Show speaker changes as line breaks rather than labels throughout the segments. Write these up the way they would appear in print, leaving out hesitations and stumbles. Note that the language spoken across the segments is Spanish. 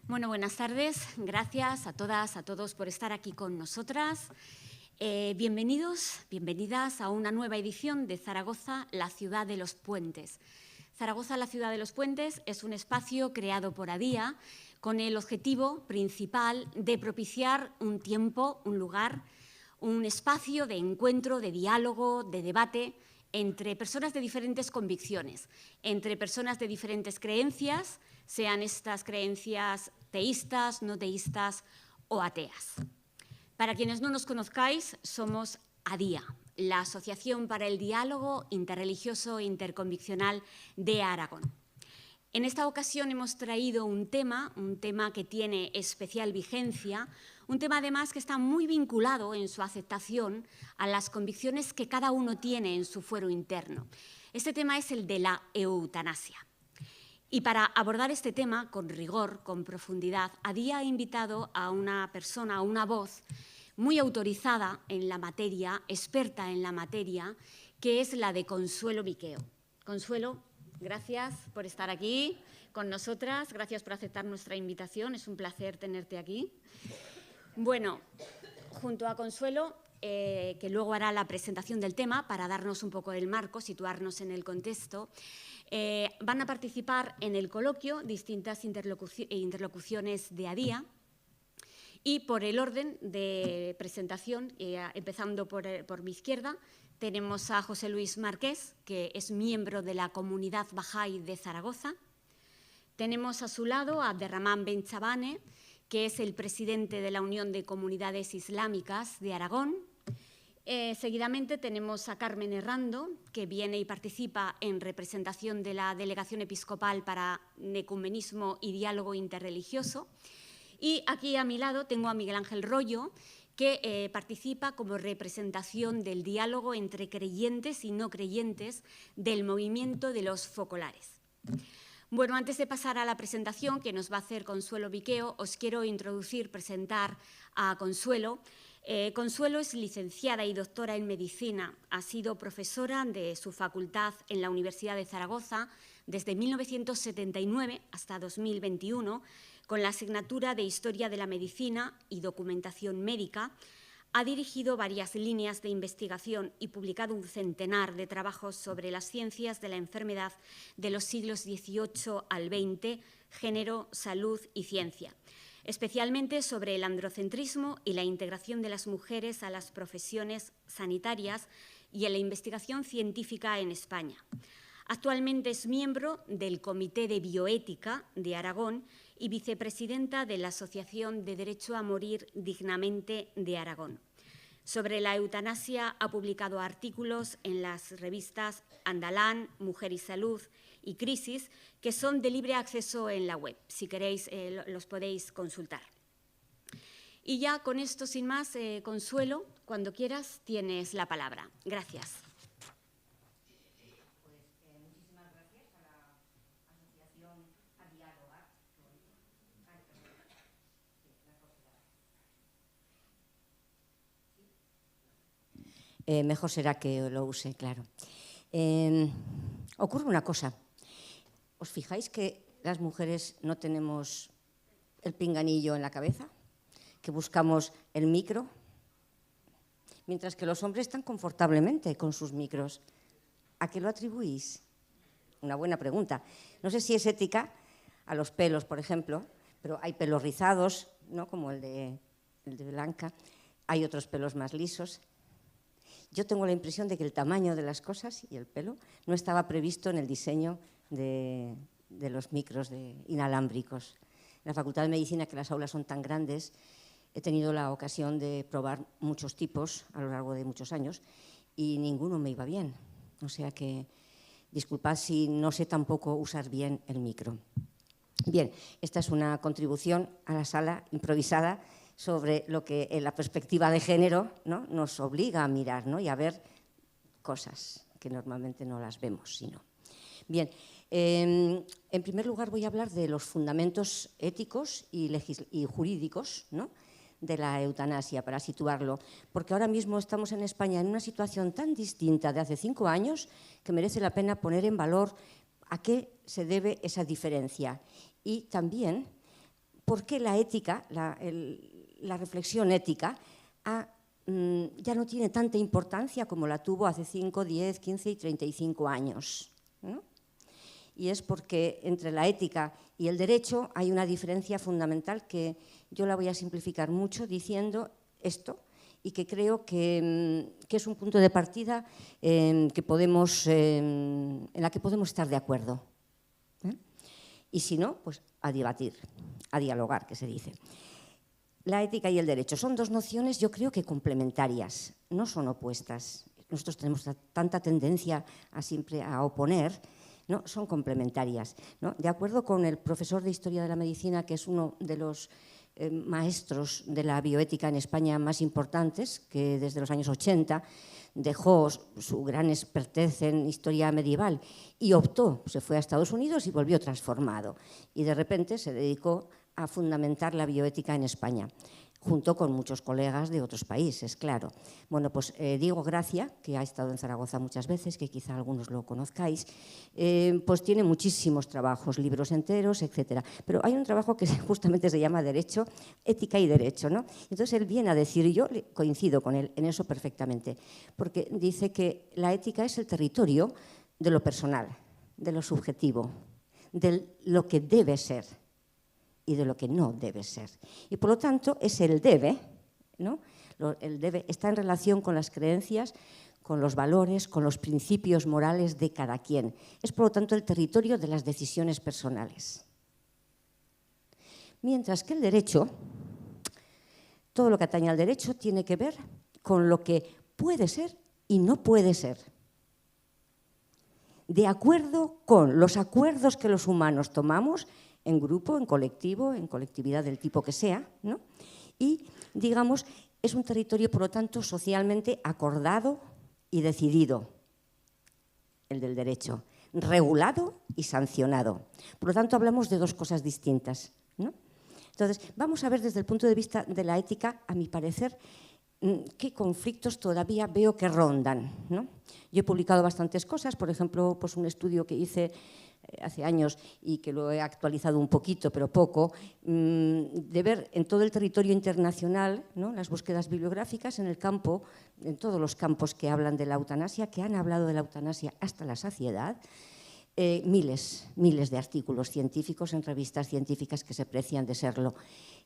Bueno, buenas tardes. Gracias a todas, a todos por estar aquí con nosotras. Bienvenidos, bienvenidas a una nueva edición de Zaragoza, la ciudad de los puentes. Zaragoza, la ciudad de los puentes, es un espacio creado por ADIA con el objetivo principal de propiciar un tiempo, un lugar, un espacio de encuentro, de diálogo, de debate entre personas de diferentes convicciones, entre personas de diferentes creencias, sean estas creencias teístas, no teístas o ateas. Para quienes no nos conozcáis, somos ADIA, la Asociación para el Diálogo Interreligioso e Interconviccional de Aragón. En esta ocasión hemos traído un tema que tiene especial vigencia, un tema además que está muy vinculado en su aceptación a las convicciones que cada uno tiene en su fuero interno. Este tema es el de la eutanasia. Y para abordar este tema con rigor, con profundidad, ADIA ha invitado a una persona, a una voz muy autorizada en la materia, experta en la materia, que es la de Consuelo Viqueo. Consuelo, gracias por estar aquí con nosotras, gracias por aceptar nuestra invitación, es un placer tenerte aquí. Bueno, junto a Consuelo, que luego hará la presentación del tema para darnos un poco el marco, situarnos en el contexto, van a participar en el coloquio distintas interlocuciones de ADIA y por el orden de presentación, empezando por mi izquierda, tenemos a José Luis Marqués, que es miembro de la comunidad Bahá'í de Zaragoza. Tenemos a su lado a Abderramán Ben Chabane, que es el presidente de la Unión de Comunidades Islámicas de Aragón. Seguidamente tenemos a Carmen Errando, que viene y participa en representación de la Delegación Episcopal para Ecumenismo y Diálogo Interreligioso. Y aquí a mi lado tengo a Miguel Ángel Rollo, que participa como representación del diálogo entre creyentes y no creyentes del movimiento de los focolares. Bueno, antes de pasar a la presentación que nos va a hacer Consuelo Viqueo, os quiero presentar a Consuelo. Consuelo es licenciada y doctora en Medicina. Ha sido profesora de su facultad en la Universidad de Zaragoza desde 1979 hasta 2021, con la asignatura de Historia de la Medicina y Documentación Médica. Ha dirigido varias líneas de investigación y publicado un centenar de trabajos sobre las ciencias de la enfermedad de los siglos XVIII al XX, género, salud y ciencia, especialmente sobre el androcentrismo y la integración de las mujeres a las profesiones sanitarias y en la investigación científica en España. Actualmente es miembro del Comité de Bioética de Aragón y vicepresidenta de la Asociación de Derecho a Morir Dignamente de Aragón. Sobre la eutanasia ha publicado artículos en las revistas Andalán, Mujer y Salud y Crisis, que son de libre acceso en la web. Si queréis, los podéis consultar. Y ya con esto, sin más, Consuelo, cuando quieras, tienes la palabra. Gracias.
Muchísimas gracias a la Asociación a Dialogar. Mejor será que lo use, claro. Ocurre una cosa. ¿Os fijáis que las mujeres no tenemos el pinganillo en la cabeza? ¿Que buscamos el micro? Mientras que los hombres están confortablemente con sus micros. ¿A qué lo atribuís? Una buena pregunta. No sé si es ética a los pelos, por ejemplo, pero hay pelos rizados, ¿no? Como el de Blanca. Hay otros pelos más lisos. Yo tengo la impresión de que el tamaño de las cosas y el pelo no estaba previsto en el diseño de los micros inalámbricos. En la Facultad de Medicina, que las aulas son tan grandes, he tenido la ocasión de probar muchos tipos a lo largo de muchos años y ninguno me iba bien. O sea que, disculpad si no sé tampoco usar bien el micro. Bien, esta es una contribución a la sala improvisada sobre lo que en la perspectiva de género, ¿no?, nos obliga a mirar, ¿no?, y a ver cosas que normalmente no las vemos, sino. Bien, en primer lugar voy a hablar de los fundamentos éticos y jurídicos, ¿no?, de la eutanasia, para situarlo, porque ahora mismo estamos en España en una situación tan distinta de hace 5 años que merece la pena poner en valor a qué se debe esa diferencia y también por qué la ética, la reflexión ética, ya no tiene tanta importancia como la tuvo hace 5, 10, 15 y 35 años, ¿no? Y es porque entre la ética y el derecho hay una diferencia fundamental que yo la voy a simplificar mucho diciendo esto, y que creo que es un punto de partida en la que podemos estar de acuerdo. Y si no, pues a debatir, a dialogar, que se dice. La ética y el derecho son dos nociones, yo creo que complementarias, no son opuestas. Nosotros tenemos tanta tendencia siempre a oponer, ¿no? Son complementarias, ¿no? De acuerdo con el profesor de Historia de la Medicina, que es uno de los maestros de la bioética en España más importantes, que desde los años 80 dejó su gran expertez en historia medieval y optó, se fue a Estados Unidos y volvió transformado. Y de repente se dedicó a fundamentar la bioética en España, junto con muchos colegas de otros países, claro. Bueno, pues Diego Gracia, que ha estado en Zaragoza muchas veces, que quizá algunos lo conozcáis, pues tiene muchísimos trabajos, libros enteros, etcétera. Pero hay un trabajo que justamente se llama Derecho, Ética y Derecho, ¿no? Entonces él viene a decir, y yo coincido con él en eso perfectamente, porque dice que la ética es el territorio de lo personal, de lo subjetivo, de lo que debe ser y de lo que no debe ser. Y por lo tanto es el debe, ¿no? El debe está en relación con las creencias, con los valores, con los principios morales de cada quien. Es por lo tanto el territorio de las decisiones personales. Mientras que el derecho, todo lo que atañe al derecho tiene que ver con lo que puede ser y no puede ser. De acuerdo con los acuerdos que los humanos tomamos en grupo, en colectividad del tipo que sea, ¿no? Y, digamos, es un territorio, por lo tanto, socialmente acordado y decidido, el del derecho, regulado y sancionado. Por lo tanto, hablamos de dos cosas distintas, ¿no? Entonces, vamos a ver desde el punto de vista de la ética, a mi parecer, qué conflictos todavía veo que rondan, ¿no? Yo he publicado bastantes cosas, por ejemplo, pues un estudio que hice hace años y que lo he actualizado un poquito, pero poco, de ver en todo el territorio internacional, ¿no? Las búsquedas bibliográficas en el campo, en todos los campos que hablan de la eutanasia, que han hablado de la eutanasia hasta la saciedad, miles de artículos científicos en revistas científicas que se precian de serlo.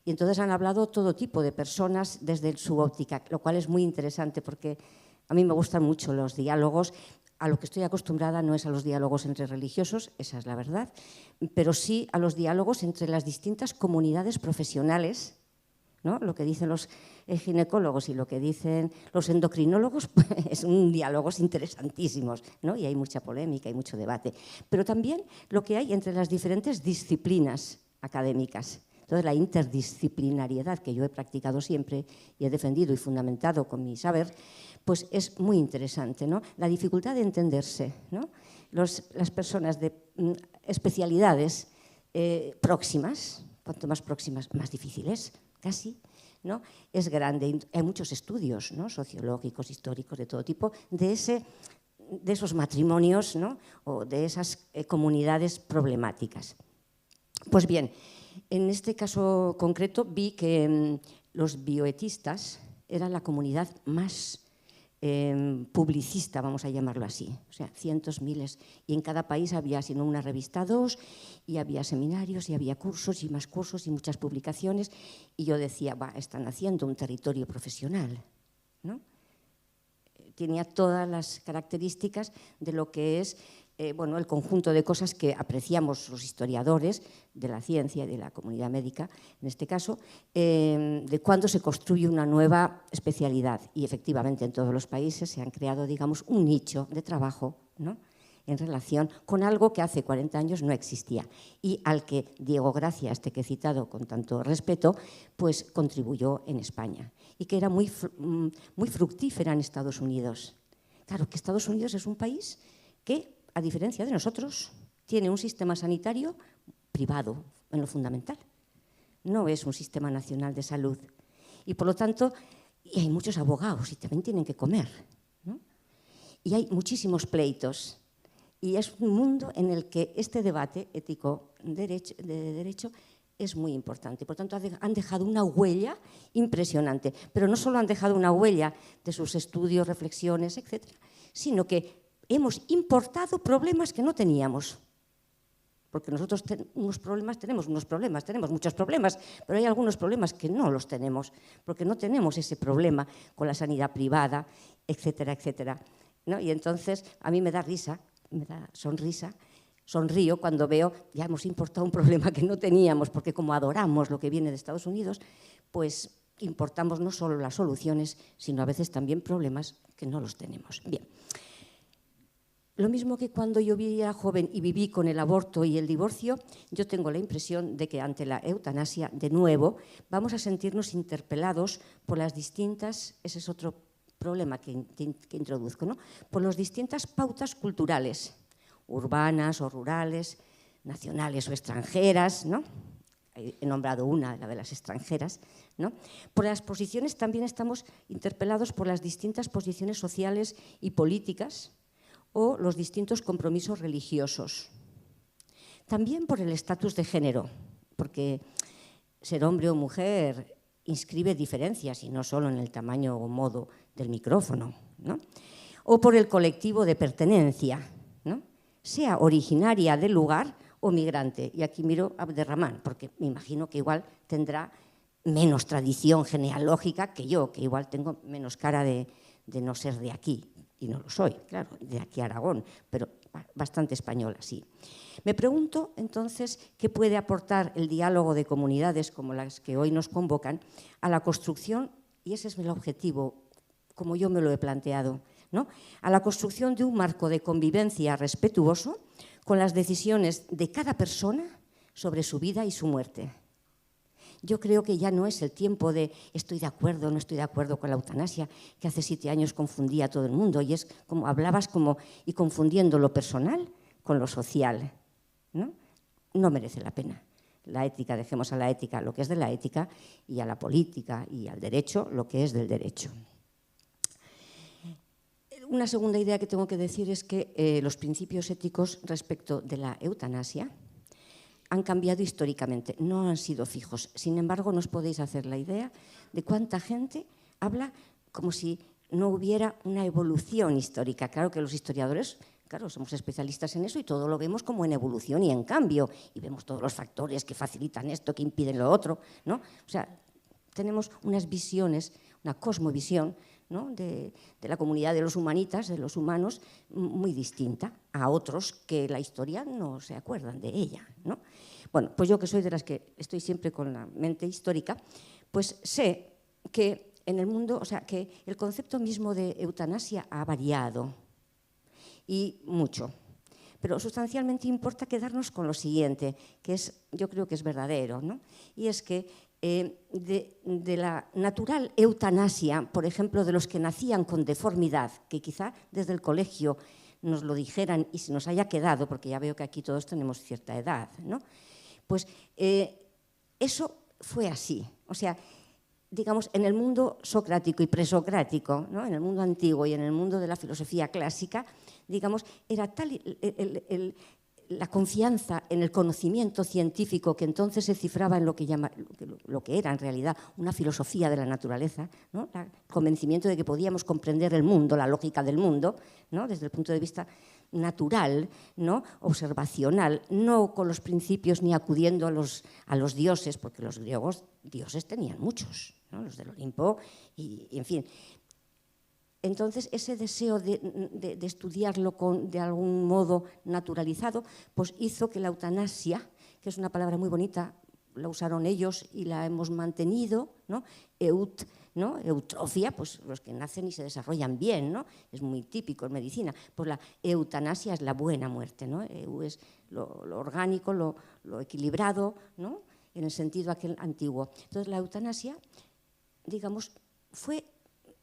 Y entonces han hablado todo tipo de personas desde su óptica, lo cual es muy interesante porque a mí me gustan mucho los diálogos. A lo que estoy acostumbrada no es a los diálogos entre religiosos, esa es la verdad, pero sí a los diálogos entre las distintas comunidades profesionales, ¿no? Lo que dicen los ginecólogos y lo que dicen los endocrinólogos pues, son diálogos interesantísimos, ¿no? Y hay mucha polémica y mucho debate. Pero también lo que hay entre las diferentes disciplinas académicas. Entonces, la interdisciplinariedad que yo he practicado siempre y he defendido y fundamentado con mi saber, pues es muy interesante, ¿no? La dificultad de entenderse, ¿no? Las personas de especialidades próximas, cuanto más próximas, más difíciles, casi, ¿no? Es grande. Hay muchos estudios, ¿no? Sociológicos, históricos, de todo tipo, de esos matrimonios, ¿no? O de esas comunidades problemáticas. Pues bien, en este caso concreto vi que los bioetistas eran la comunidad más publicista, vamos a llamarlo así, o sea, cientos, miles, y en cada país había, si no una revista, 2, y había seminarios, y había cursos, y más cursos, y muchas publicaciones, y yo decía, están haciendo un territorio profesional, ¿no? Tenía todas las características de lo que es bueno, el conjunto de cosas que apreciamos los historiadores de la ciencia y de la comunidad médica, en este caso, de cuándo se construye una nueva especialidad. Y efectivamente en todos los países se han creado, digamos, un nicho de trabajo, ¿no? En relación con algo que hace 40 años no existía y al que Diego Gracia, este que he citado con tanto respeto, pues contribuyó en España y que era muy fructífera en Estados Unidos. Claro que Estados Unidos es un país que, a diferencia de nosotros, tiene un sistema sanitario privado en lo fundamental. No es un sistema nacional de salud. Y por lo tanto, hay muchos abogados y también tienen que comer, ¿no? Y hay muchísimos pleitos. Y es un mundo en el que este debate ético de derecho es muy importante. Por tanto, han dejado una huella impresionante. Pero no solo han dejado una huella de sus estudios, reflexiones, etcétera, sino que hemos importado problemas que no teníamos. Porque nosotros tenemos muchos problemas, pero hay algunos problemas que no los tenemos, porque no tenemos ese problema con la sanidad privada, etcétera, etcétera, ¿no? Y entonces a mí me da risa, me da sonrío cuando veo, ya hemos importado un problema que no teníamos, porque como adoramos lo que viene de Estados Unidos, pues importamos no solo las soluciones, sino a veces también problemas que no los tenemos. Bien. Lo mismo que cuando yo era joven y viví con el aborto y el divorcio, yo tengo la impresión de que ante la eutanasia, de nuevo, vamos a sentirnos interpelados por las distintas, ese es otro problema que introduzco, ¿no? Por las distintas pautas culturales, urbanas o rurales, nacionales o extranjeras, ¿no? He nombrado una, la de las extranjeras, ¿no? Por las posiciones también estamos interpelados por las distintas posiciones sociales y políticas, o los distintos compromisos religiosos. También por el estatus de género, porque ser hombre o mujer inscribe diferencias y no solo en el tamaño o modo del micrófono, ¿no? O por el colectivo de pertenencia, ¿no? Sea originaria del lugar o migrante. Y aquí miro a Abderramán, porque me imagino que igual tendrá menos tradición genealógica que yo, que igual tengo menos cara de no ser de aquí. Y no lo soy, claro, de aquí a Aragón, pero bastante española, sí. Me pregunto, entonces, qué puede aportar el diálogo de comunidades como las que hoy nos convocan a la construcción, y ese es el objetivo, como yo me lo he planteado, ¿no? A la construcción de un marco de convivencia respetuoso con las decisiones de cada persona sobre su vida y su muerte. Yo creo que ya no es el tiempo de estoy de acuerdo o no estoy de acuerdo con la eutanasia, que hace 7 años confundía a todo el mundo, y es como hablabas y confundiendo lo personal con lo social, ¿no? No merece la pena. La ética, dejemos a la ética lo que es de la ética y a la política y al derecho lo que es del derecho. Una segunda idea que tengo que decir es que los principios éticos respecto de la eutanasia han cambiado históricamente, no han sido fijos. Sin embargo, no os podéis hacer la idea de cuánta gente habla como si no hubiera una evolución histórica. Claro que los historiadores, claro, somos especialistas en eso y todo lo vemos como en evolución y en cambio, y vemos todos los factores que facilitan esto, que impiden lo otro, ¿no? O sea, tenemos unas visiones, una cosmovisión, ¿no? de la comunidad de los humanitas, de los humanos, muy distinta a otros que la historia no se acuerdan de ella, ¿no? Bueno, pues yo que soy de las que estoy siempre con la mente histórica, pues sé que en el mundo, o sea, que el concepto mismo de eutanasia ha variado y mucho. Pero sustancialmente importa quedarnos con lo siguiente, que es, yo creo que es verdadero, ¿no? Y es que de la natural eutanasia, por ejemplo, de los que nacían con deformidad, que quizá desde el colegio nos lo dijeran y se nos haya quedado, porque ya veo que aquí todos tenemos cierta edad, ¿no? Pues eso fue así. O sea, digamos, en el mundo socrático y presocrático, ¿no? En el mundo antiguo y en el mundo de la filosofía clásica, digamos, era tal la confianza en el conocimiento científico que entonces se cifraba en lo que era en realidad una filosofía de la naturaleza, ¿no? El convencimiento de que podíamos comprender el mundo, la lógica del mundo, ¿no? Desde el punto de vista natural, ¿no? Observacional, no con los principios ni acudiendo a los dioses, porque los griegos dioses tenían muchos, ¿no? Los del Olimpo y en fin. Entonces, ese deseo de estudiarlo de algún modo naturalizado, pues hizo que la eutanasia, que es una palabra muy bonita, la usaron ellos y la hemos mantenido, ¿no? ¿no? Eutrofia, pues los que nacen y se desarrollan bien, ¿no? Es muy típico en medicina. Pues la eutanasia es la buena muerte, ¿no? Es lo orgánico, lo equilibrado, ¿no? En el sentido aquel antiguo. Entonces, la eutanasia, digamos,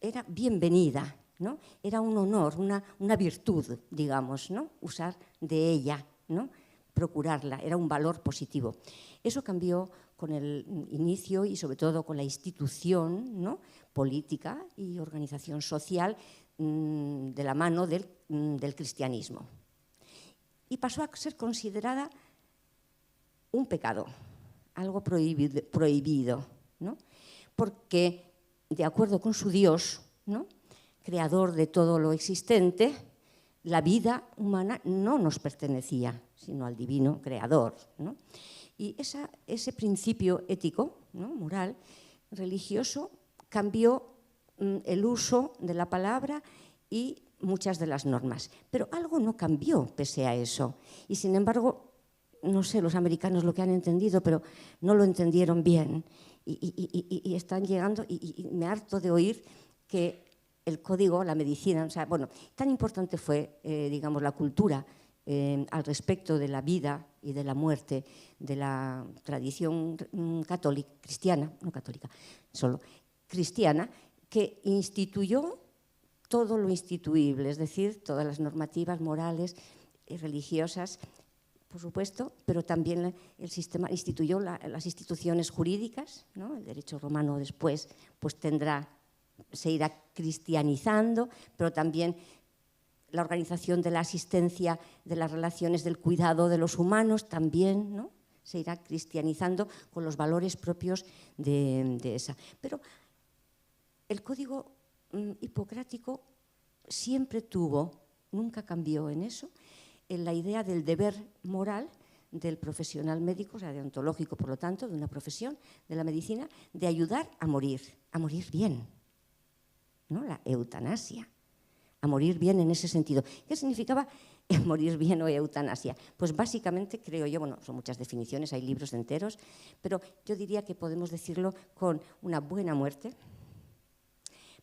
era bienvenida, ¿no? Era un honor, una virtud, digamos, ¿no? Usar de ella, ¿no? Procurarla, era un valor positivo. Eso cambió con el inicio y sobre todo con la institución, ¿no? Política y organización social de la mano del cristianismo. Y pasó a ser considerada un pecado. algo prohibido, ¿no? Porque, de acuerdo con su Dios, ¿no?, creador de todo lo existente, la vida humana no nos pertenecía, sino al divino creador, ¿no? Y ese principio ético, ¿no?, moral, religioso, cambió el uso de la palabra y muchas de las normas. Pero algo no cambió pese a eso. Y sin embargo, no sé, los americanos lo que han entendido, pero no lo entendieron bien. Y están llegando, y me harto de oír que el código, la medicina, o sea, bueno, tan importante fue, digamos, la cultura al respecto de la vida y de la muerte de la tradición católica, cristiana, no católica, solo cristiana, que instituyó todo lo instituible, es decir, todas las normativas morales y religiosas, por supuesto, pero también el sistema instituyó las instituciones jurídicas, ¿no? El derecho romano después pues se irá cristianizando, pero también la organización de la asistencia, de las relaciones del cuidado de los humanos también, ¿no?, se irá cristianizando con los valores propios de esa. Pero el código hipocrático siempre tuvo, nunca cambió en eso, en la idea del deber moral del profesional médico, o sea, deontológico, por lo tanto, de una profesión de la medicina, de ayudar a morir bien, ¿no? La eutanasia, a morir bien en ese sentido. ¿Qué significaba morir bien o eutanasia? Pues básicamente, creo yo, bueno, son muchas definiciones, hay libros enteros, pero yo diría que podemos decirlo con una buena muerte.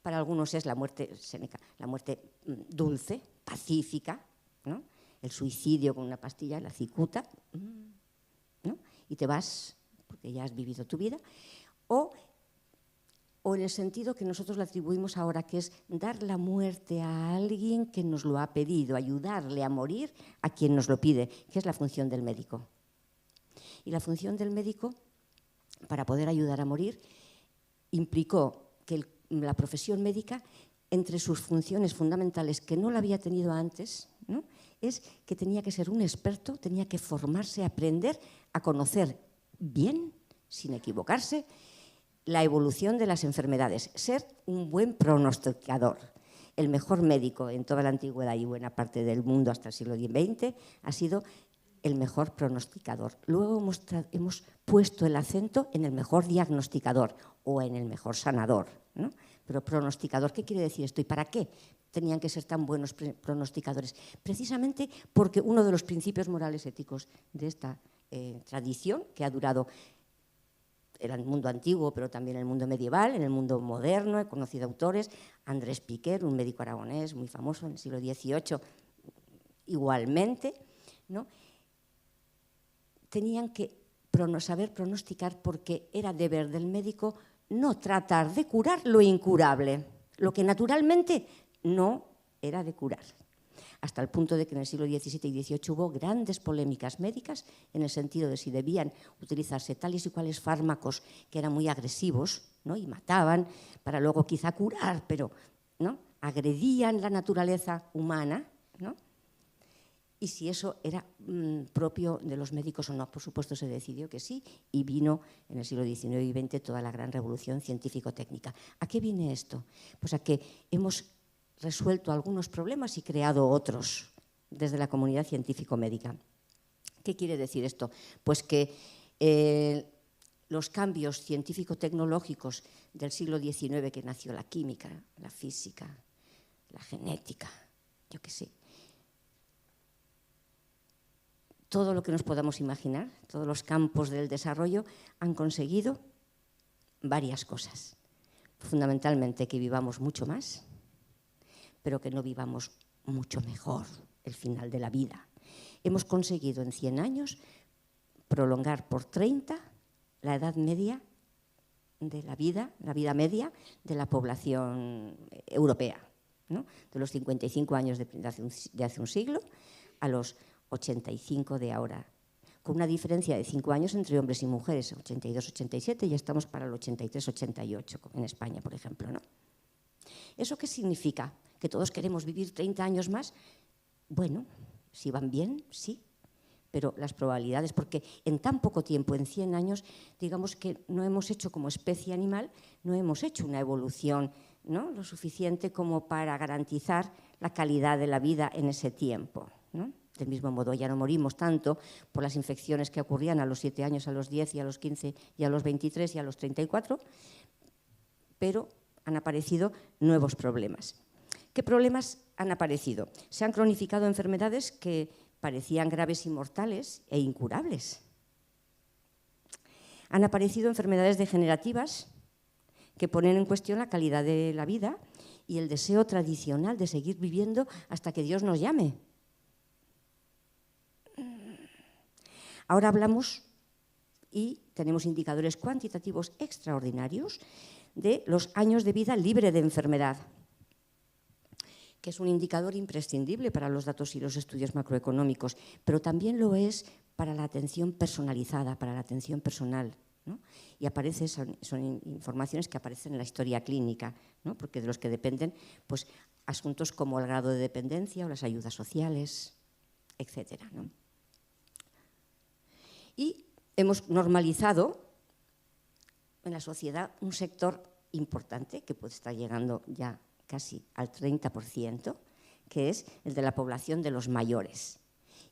Para algunos es la muerte Séneca, la muerte dulce, pacífica, ¿no?, el suicidio con una pastilla, la cicuta, ¿no?, y te vas porque ya has vivido tu vida, o en el sentido que nosotros le atribuimos ahora, que es dar la muerte a alguien que nos lo ha pedido, ayudarle a morir a quien nos lo pide, que es la función del médico. Y la función del médico, para poder ayudar a morir, implicó que la profesión médica, entre sus funciones fundamentales, que no la había tenido antes, ¿no?, es que tenía que ser un experto, tenía que formarse, aprender a conocer bien, sin equivocarse, la evolución de las enfermedades, ser un buen pronosticador. El mejor médico en toda la antigüedad y buena parte del mundo hasta el siglo XX ha sido el mejor pronosticador. Luego hemos puesto el acento en el mejor diagnosticador o en el mejor sanador, ¿no? Pero pronosticador, ¿qué quiere decir esto y para qué tenían que ser tan buenos pronosticadores? Precisamente porque uno de los principios morales éticos de esta tradición, que ha durado en el mundo antiguo, pero también en el mundo medieval, en el mundo moderno, he conocido autores, Andrés Piquer, un médico aragonés muy famoso en el siglo XVIII, igualmente, ¿no?, tenían que saber pronosticar, porque era deber del médico no tratar de curar lo incurable, lo que naturalmente no era de curar. Hasta el punto de que en el siglo XVII y XVIII hubo grandes polémicas médicas en el sentido de si debían utilizarse tales y cuales fármacos que eran muy agresivos, ¿no?, y mataban, para luego quizá curar, pero ¿no?, agredían la naturaleza humana, ¿no?, y si eso era propio de los médicos o no. Por supuesto se decidió que sí, y vino en el siglo XIX y XX toda la gran revolución científico-técnica. ¿A qué viene esto? Pues a que hemos resuelto algunos problemas y creado otros desde la comunidad científico-médica. ¿Qué quiere decir esto? Pues que los cambios científico-tecnológicos del siglo XIX, que nació la química, la física, la genética, yo qué sé, todo lo que nos podamos imaginar, todos los campos del desarrollo han conseguido varias cosas. Fundamentalmente que vivamos mucho más, pero que no vivamos mucho mejor el final de la vida. Hemos conseguido en 100 años prolongar por 30 la edad media de la vida media de la población europea, ¿no?, de los 55 años de hace un siglo a los 85 de ahora, con una diferencia de 5 años entre hombres y mujeres, 82-87, ya estamos para el 83-88 en España, por ejemplo, ¿no? ¿Eso qué significa? ¿Que todos queremos vivir 30 años más? Bueno, si van bien, sí, pero las probabilidades, porque en tan poco tiempo, en 100 años, digamos que no hemos hecho como especie animal, no hemos hecho una evolución, ¿no?, lo suficiente como para garantizar la calidad de la vida en ese tiempo, ¿no? Del mismo modo, ya no morimos tanto por las infecciones que ocurrían a los 7 años, a los 10 y a los 15 y a los 23 y a los 34, pero han aparecido nuevos problemas. ¿Qué problemas han aparecido? Se han cronificado enfermedades que parecían graves y mortales e incurables. Han aparecido enfermedades degenerativas que ponen en cuestión la calidad de la vida y el deseo tradicional de seguir viviendo hasta que Dios nos llame. Ahora hablamos y tenemos indicadores cuantitativos extraordinarios de los años de vida libre de enfermedad, que es un indicador imprescindible para los datos y los estudios macroeconómicos, pero también lo es para la atención personalizada, para la atención personal, ¿no? Y son informaciones que aparecen en la historia clínica, ¿no?, porque de los que dependen pues, asuntos como el grado de dependencia o las ayudas sociales, etcétera, ¿no? Y hemos normalizado en la sociedad un sector importante que puede estar llegando ya casi al 30%, que es el de la población de los mayores.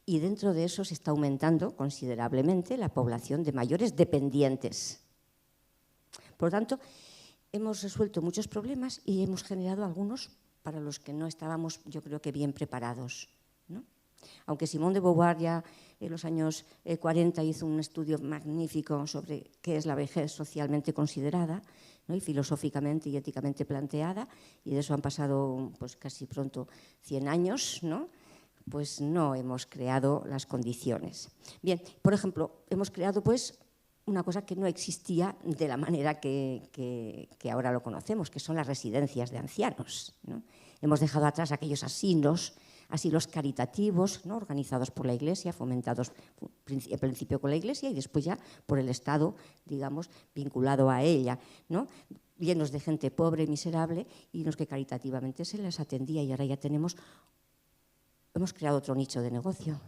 Y dentro de eso se está aumentando considerablemente la población de mayores dependientes. Por lo tanto, hemos resuelto muchos problemas y hemos generado algunos para los que no estábamos, yo creo que bien preparados, ¿no? Aunque Simone de Beauvoir ya en los años 40 hizo un estudio magnífico sobre qué es la vejez socialmente considerada, ¿no?, y filosóficamente y éticamente planteada, y de eso han pasado pues, casi pronto 100 años, ¿no?, pues no hemos creado las condiciones. Bien, por ejemplo, hemos creado pues una cosa que no existía de la manera que ahora lo conocemos, que son las residencias de ancianos, ¿no? Hemos dejado atrás aquellos asilos caritativos, ¿no?, organizados por la Iglesia, fomentados en principio con la Iglesia y después ya por el Estado, digamos, vinculado a ella, ¿no?, llenos de gente pobre y miserable y los que caritativamente se les atendía, y ahora ya hemos creado otro nicho de negocio,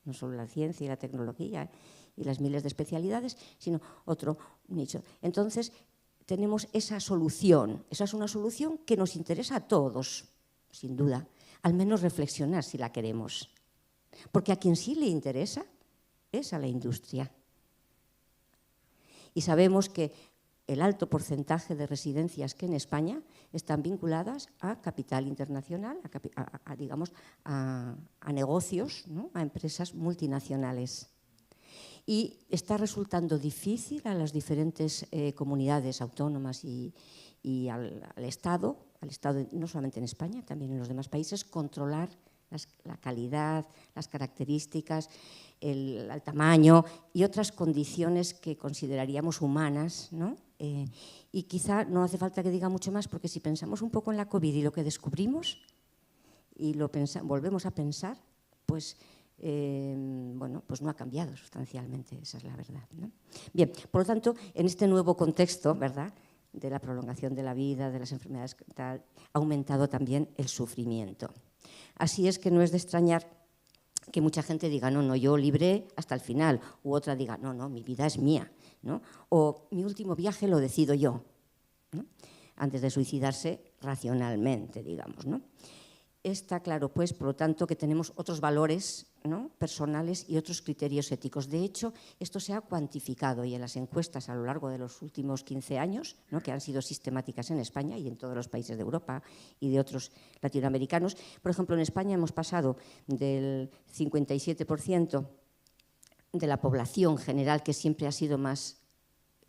no solo la ciencia y la tecnología y las miles de especialidades, sino otro nicho. Entonces, tenemos esa solución. Esa es una solución que nos interesa a todos, sin duda, al menos reflexionar si la queremos. Porque a quien sí le interesa es a la industria. Y sabemos que el alto porcentaje de residencias que en España están vinculadas a capital internacional, a negocios, ¿no?, a empresas multinacionales. Y está resultando difícil a las diferentes comunidades autónomas y al Estado, no solamente en España, también en los demás países, controlar la calidad, las características, el tamaño y otras condiciones que consideraríamos humanas, ¿no? Y quizá no hace falta que diga mucho más, porque si pensamos un poco en la COVID y lo que descubrimos y volvemos a pensar, pues, bueno, pues no ha cambiado sustancialmente, esa es la verdad, ¿no? Bien, por lo tanto, en este nuevo contexto, ¿verdad?, de la prolongación de la vida, de las enfermedades, tal, ha aumentado también el sufrimiento. Así es que no es de extrañar que mucha gente diga, no, yo libré hasta el final, u otra diga, no, mi vida es mía, ¿no? O mi último viaje lo decido yo, ¿no?, antes de suicidarse racionalmente, digamos, ¿no? Está claro, pues, por lo tanto, que tenemos otros valores, ¿no?, personales y otros criterios éticos. De hecho, esto se ha cuantificado y en las encuestas a lo largo de los últimos 15 años, ¿no?, que han sido sistemáticas en España y en todos los países de Europa y de otros latinoamericanos. Por ejemplo, en España hemos pasado del 57% de la población general, que siempre ha sido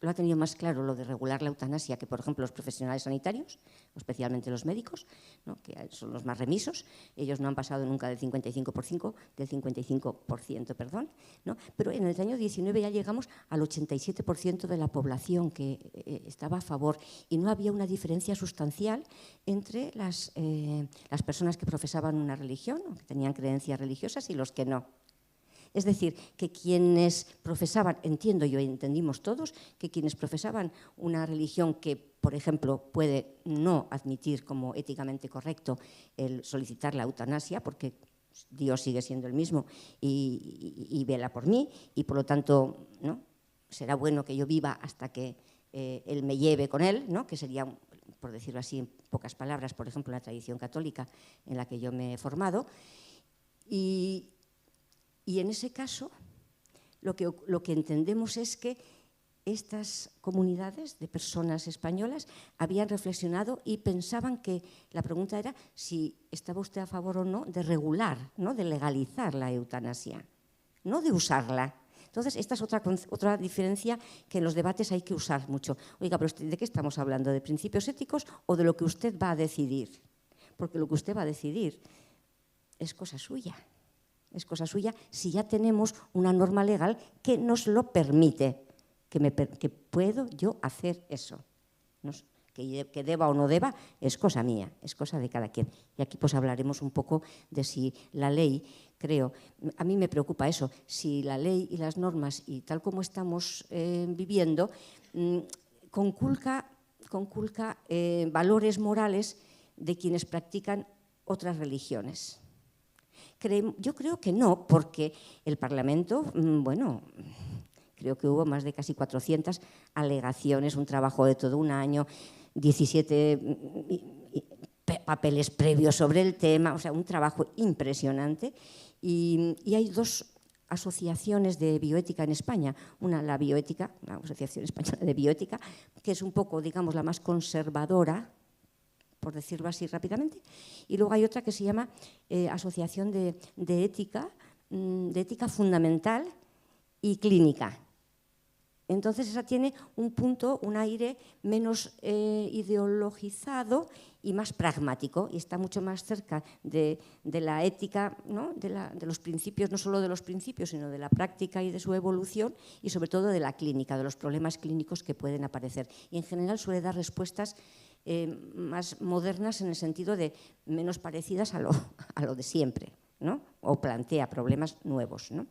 lo ha tenido más claro lo de regular la eutanasia que, por ejemplo, los profesionales sanitarios, especialmente los médicos, ¿no?, que son los más remisos. Ellos no han pasado nunca del 55%, perdón, ¿no? Pero en el año 19 ya llegamos al 87% de la población que estaba a favor, y no había una diferencia sustancial entre las personas que profesaban una religión o que tenían creencias religiosas y los que no. Es decir, que quienes profesaban, entiendo yo y entendimos todos, que quienes profesaban una religión que, por ejemplo, puede no admitir como éticamente correcto el solicitar la eutanasia, porque Dios sigue siendo el mismo y vela por mí, y por lo tanto, ¿no?, será bueno que yo viva hasta que Él me lleve con Él, ¿no?, que sería, por decirlo así en pocas palabras, por ejemplo, la tradición católica en la que yo me he formado. Y en ese caso, lo que entendemos es que estas comunidades de personas españolas habían reflexionado y pensaban que la pregunta era si estaba usted a favor o no de regular, ¿no?, de legalizar la eutanasia, no de usarla. Entonces, esta es otra diferencia que en los debates hay que usar mucho. Oiga, pero ¿de qué estamos hablando? ¿De principios éticos o de lo que usted va a decidir? Porque lo que usted va a decidir es cosa suya. Es cosa suya si ya tenemos una norma legal que nos lo permite, que puedo yo hacer eso. Que deba o no deba es cosa mía, es cosa de cada quien. Y aquí pues hablaremos un poco de si la ley, creo, a mí me preocupa eso, si la ley y las normas y tal como estamos viviendo conculca valores morales de quienes practican otras religiones. Yo creo que no, porque el Parlamento, bueno, creo que hubo más de casi 400 alegaciones, un trabajo de todo un año, 17 papeles previos sobre el tema, o sea, un trabajo impresionante. Y hay dos asociaciones de bioética en España. Una, la bioética, la Asociación Española de Bioética, que es un poco, digamos, la más conservadora, por decirlo así rápidamente, y luego hay otra que se llama Asociación de Ética Fundamental y Clínica. Entonces esa tiene un punto, un aire menos ideologizado y más pragmático, y está mucho más cerca de la ética, ¿no?, de los principios, no solo de los principios, sino de la práctica y de su evolución, y sobre todo de la clínica, de los problemas clínicos que pueden aparecer. Y en general suele dar respuestas más modernas, en el sentido de menos parecidas a lo de siempre, ¿no?, o plantea problemas nuevos, ¿no?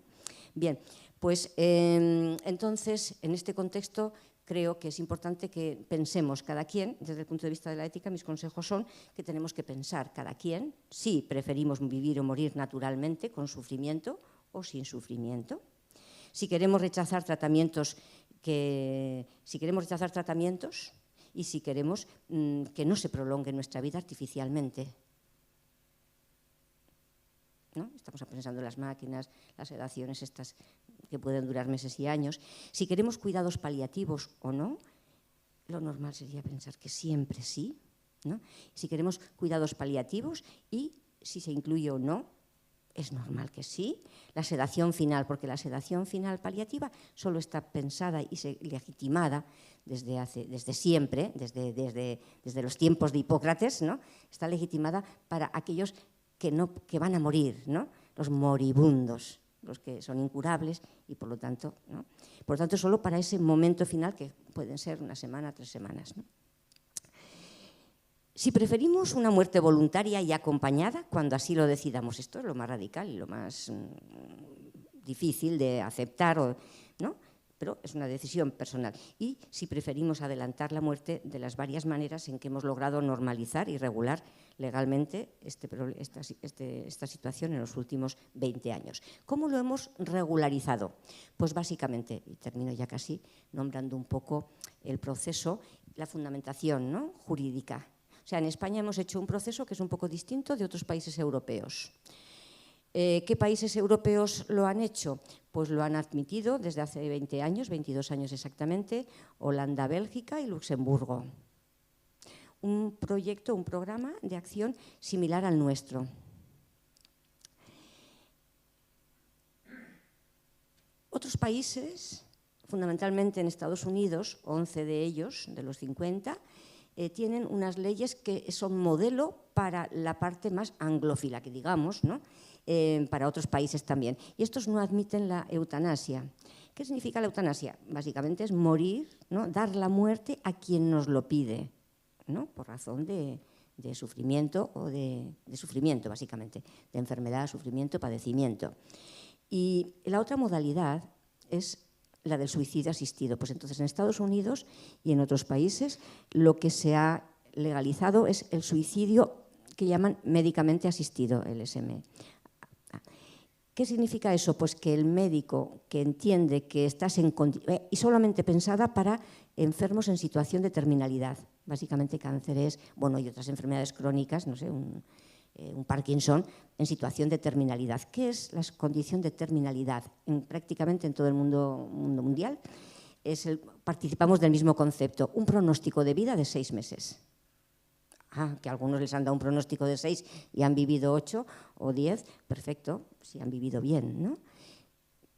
Bien, pues entonces, en este contexto, creo que es importante que pensemos cada quien, desde el punto de vista de la ética, mis consejos son que tenemos que pensar cada quien si preferimos vivir o morir naturalmente, con sufrimiento o sin sufrimiento. Si queremos rechazar tratamientos y si queremos que no se prolongue nuestra vida artificialmente, ¿no? Estamos pensando en las máquinas, las sedaciones estas que pueden durar meses y años. Si queremos cuidados paliativos o no, lo normal sería pensar que siempre sí, ¿no? Si queremos cuidados paliativos y si se incluye o no, es normal que sí. La sedación final, porque la sedación final paliativa solo está pensada y legitimada desde siempre, desde los tiempos de Hipócrates, ¿no? Está legitimada para aquellos que van a morir, ¿no?, los moribundos, los que son incurables, y por lo tanto, ¿no?, solo para ese momento final, que pueden ser una semana, 3 semanas, ¿no? Si preferimos una muerte voluntaria y acompañada, cuando así lo decidamos, esto es lo más radical y lo más difícil de aceptar, ¿no?, pero es una decisión personal. Y si preferimos adelantar la muerte, de las varias maneras en que hemos logrado normalizar y regular legalmente esta situación en los últimos 20 años. ¿Cómo lo hemos regularizado? Pues básicamente, y termino ya casi, nombrando un poco el proceso, la fundamentación, ¿no?, jurídica. O sea, en España hemos hecho un proceso que es un poco distinto de otros países europeos. ¿Qué países europeos lo han hecho? Pues lo han admitido desde hace 20 años, 22 años exactamente, Holanda, Bélgica y Luxemburgo. Un programa de acción similar al nuestro. Otros países, fundamentalmente en Estados Unidos, 11 de ellos, de los 50, tienen unas leyes que son modelo para la parte más anglófila, que digamos, ¿no?, para otros países también. Y estos no admiten la eutanasia. ¿Qué significa la eutanasia? Básicamente es morir, ¿no?, dar la muerte a quien nos lo pide, ¿no?, por razón de sufrimiento o de sufrimiento, básicamente, de enfermedad, sufrimiento, padecimiento. Y la otra modalidad es la del suicidio asistido. Pues entonces en Estados Unidos y en otros países lo que se ha legalizado es el suicidio que llaman médicamente asistido, el SM. ¿Qué significa eso? Pues que el médico que entiende que estás en condición, y solamente pensada para enfermos en situación de terminalidad, básicamente cánceres, bueno, y otras enfermedades crónicas, no sé, un Parkinson en situación de terminalidad. ¿Qué es la condición de terminalidad? Prácticamente en todo el mundo mundial participamos del mismo concepto, un pronóstico de vida de 6 meses. Que a algunos les han dado un pronóstico de 6 y han vivido 8 o 10, perfecto, si han vivido bien, ¿no?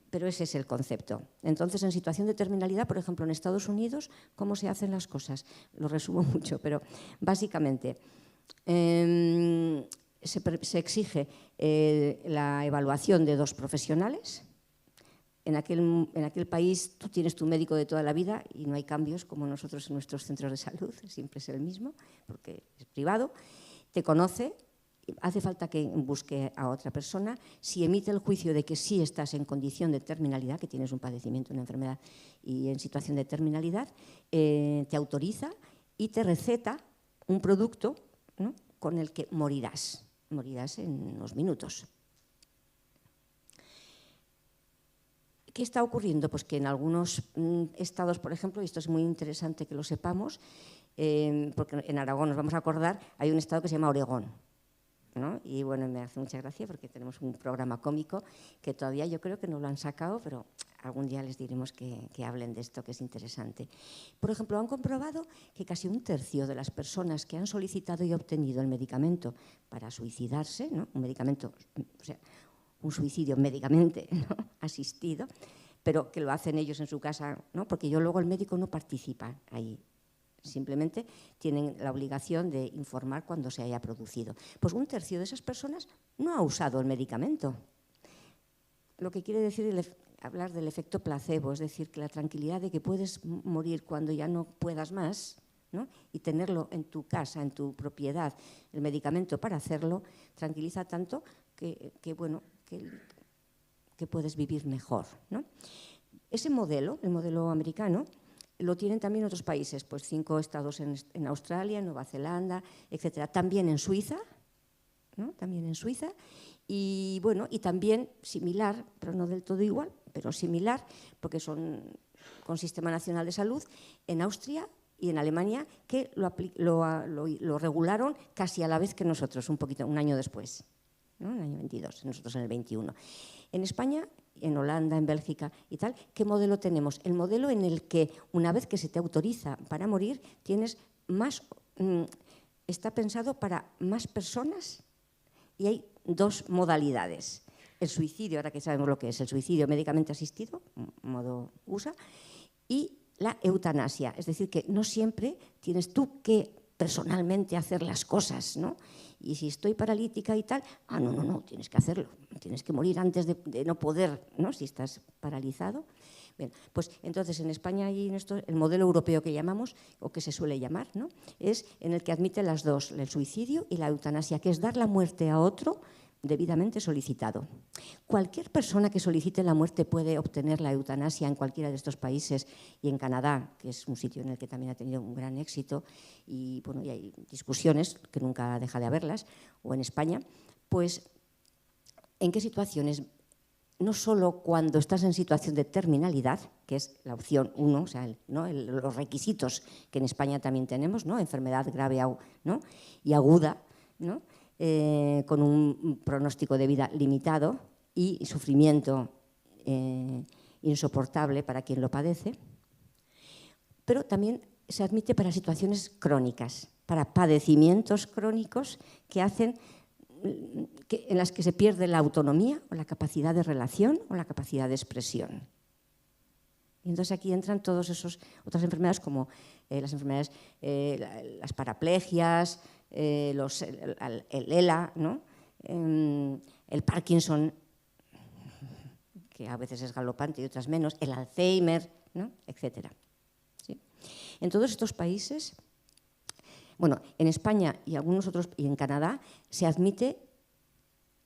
Pero ese es el concepto. Entonces, en situación de terminalidad, por ejemplo, en Estados Unidos, ¿cómo se hacen las cosas? Lo resumo mucho, pero básicamente se exige la evaluación de 2 profesionales. En aquel país tú tienes tu médico de toda la vida y no hay cambios como nosotros en nuestros centros de salud, siempre es el mismo porque es privado, te conoce, hace falta que busque a otra persona, si emite el juicio de que sí estás en condición de terminalidad, que tienes un padecimiento, una enfermedad y en situación de terminalidad, te autoriza y te receta un producto, ¿no?, con el que morirás en unos minutos. ¿Qué está ocurriendo? Pues que en algunos estados, por ejemplo, y esto es muy interesante que lo sepamos, porque en Aragón nos vamos a acordar, hay un estado que se llama Oregón, ¿no? Y bueno, me hace mucha gracia porque tenemos un programa cómico que todavía yo creo que no lo han sacado, pero algún día les diremos que hablen de esto, que es interesante. Por ejemplo, han comprobado que casi 1/3 de las personas que han solicitado y obtenido el medicamento para suicidarse, ¿no?, un medicamento, o sea, un suicidio médicamente, ¿no?, asistido, pero que lo hacen ellos en su casa, ¿no?, porque luego el médico no participa ahí, simplemente tienen la obligación de informar cuando se haya producido. Pues 1/3 de esas personas no ha usado el medicamento. Lo que quiere decir hablar del efecto placebo, es decir, que la tranquilidad de que puedes morir cuando ya no puedas más, ¿no?, y tenerlo en tu casa, en tu propiedad, el medicamento para hacerlo, tranquiliza tanto que puedes vivir mejor, ¿no? Ese modelo, el modelo americano, lo tienen también otros países, pues 5 estados en Australia, en Nueva Zelanda, etcétera. También en Suiza, ¿no?, también en Suiza, y bueno, y también similar, pero no del todo igual, pero similar, porque son con Sistema Nacional de Salud, en Austria y en Alemania, que lo regularon casi a la vez que nosotros, un año después, ¿no?, en el año 22, nosotros en el 21. En España, en Holanda, en Bélgica y tal, ¿qué modelo tenemos? El modelo en el que una vez que se te autoriza para morir, tienes más, está pensado para más personas y hay 2 modalidades. El suicidio, ahora que sabemos lo que es, el suicidio médicamente asistido, modo USA, y la eutanasia, es decir, que no siempre tienes tú que personalmente hacer las cosas, ¿no? Y si estoy paralítica y tal, no, tienes que hacerlo, tienes que morir antes de no poder, ¿no?, si estás paralizado. Bien, pues entonces en España hay el modelo europeo que llamamos, o que se suele llamar, ¿no?, es en el que admite las 2, el suicidio y la eutanasia, que es dar la muerte a otro debidamente solicitado. Cualquier persona que solicite la muerte puede obtener la eutanasia en cualquiera de estos países, y en Canadá, que es un sitio en el que también ha tenido un gran éxito, y bueno, y hay discusiones que nunca deja de haberlas, o en España, pues ¿en qué situaciones? No solo cuando estás en situación de terminalidad, que es la opción 1, o sea, ¿no?, los requisitos que en España también tenemos, ¿no?, enfermedad grave, ¿no?, y aguda, ¿no?, con un pronóstico de vida limitado y sufrimiento insoportable para quien lo padece, pero también se admite para situaciones crónicas, para padecimientos crónicos que hacen en las que se pierde la autonomía o la capacidad de relación o la capacidad de expresión. Y entonces aquí entran todas esas otras enfermedades como las paraplegias, el ELA, ¿no?, el Parkinson, que a veces es galopante y otras menos, el Alzheimer, ¿no?, etcétera. ¿Sí? En todos estos países, bueno, en España y algunos otros, y en Canadá, se admite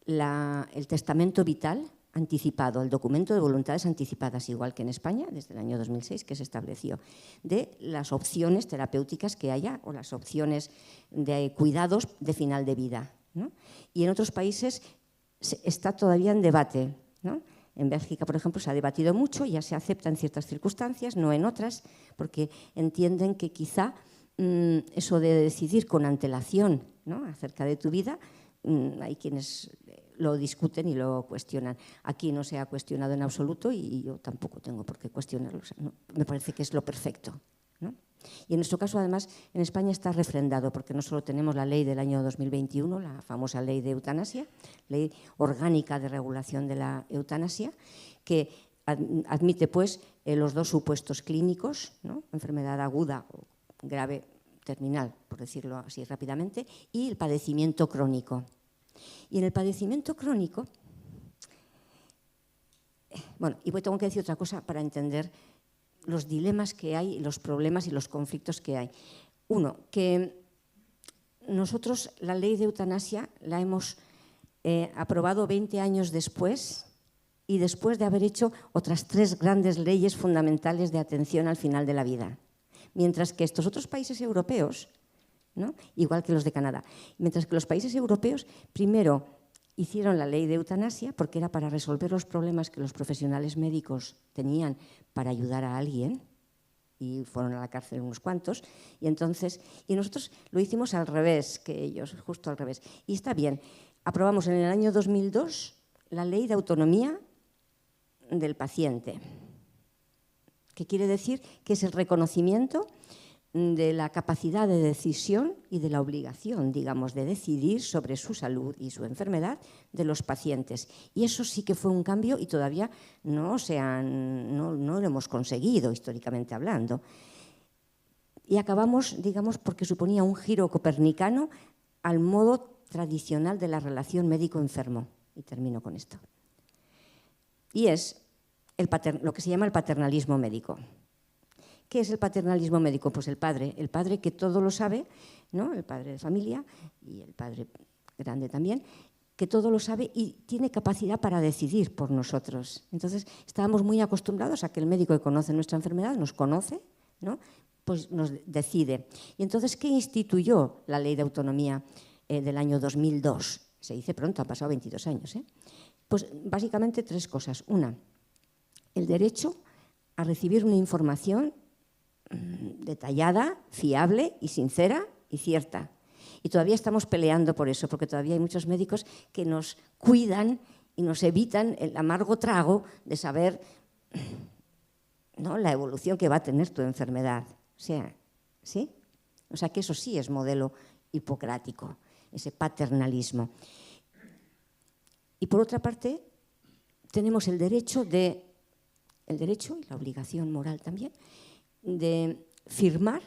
el testamento vital anticipado, el documento de voluntades anticipadas, igual que en España, desde el año 2006 que se estableció, de las opciones terapéuticas que haya o las opciones de cuidados de final de vida, ¿no? Y en otros países está todavía en debate, ¿no? En Bélgica, por ejemplo, se ha debatido mucho, ya se acepta en ciertas circunstancias, no en otras, porque entienden que quizá eso de decidir con antelación, ¿no?, acerca de tu vida, hay quienes lo discuten y lo cuestionan. Aquí no se ha cuestionado en absoluto y yo tampoco tengo por qué cuestionarlo. O sea, no, me parece que es lo perfecto, ¿no? Y en nuestro caso, además, en España está refrendado, porque no solo tenemos la ley del año 2021, la famosa ley de eutanasia, ley orgánica de regulación de la eutanasia, que admite pues los dos supuestos clínicos, ¿no?, enfermedad aguda o grave, terminal, por decirlo así rápidamente, y el padecimiento crónico. Y en el padecimiento crónico, bueno, y tengo que decir otra cosa para entender los dilemas que hay, los problemas y los conflictos que hay. Uno, que nosotros la ley de eutanasia la hemos aprobado 20 años después y después de haber hecho otras 3 grandes leyes fundamentales de atención al final de la vida. Mientras que estos otros países europeos, ¿no?, igual que los de Canadá, mientras que los países europeos primero hicieron la ley de eutanasia porque era para resolver los problemas que los profesionales médicos tenían para ayudar a alguien, y fueron a la cárcel unos cuantos, y nosotros lo hicimos al revés que ellos, justo al revés. Y está bien, aprobamos en el año 2002 la ley de autonomía del paciente, que quiere decir que es el reconocimiento de la capacidad de decisión y de la obligación, digamos, de decidir sobre su salud y su enfermedad de los pacientes. Y eso sí que fue un cambio y todavía no lo hemos conseguido, históricamente hablando. Y acabamos, digamos, porque suponía un giro copernicano al modo tradicional de la relación médico-enfermo. Y termino con esto. Y es lo que se llama el paternalismo médico. ¿Qué es el paternalismo médico? Pues el padre que todo lo sabe, ¿no?, el padre de familia y el padre grande también, que todo lo sabe y tiene capacidad para decidir por nosotros. Entonces, estábamos muy acostumbrados a que el médico que conoce nuestra enfermedad nos conoce, ¿no?, pues nos decide. Y entonces, ¿qué instituyó la ley de autonomía del año 2002? Se dice pronto, han pasado 22 años, ¿eh? Pues básicamente 3 cosas. Una, el derecho a recibir una información detallada, fiable y sincera y cierta. Y todavía estamos peleando por eso, porque todavía hay muchos médicos que nos cuidan y nos evitan el amargo trago de saber, ¿no?, la evolución que va a tener tu enfermedad. O sea, ¿sí? O sea que eso sí es modelo hipocrático, ese paternalismo. Y por otra parte, tenemos el derecho y la obligación moral también, de firmar,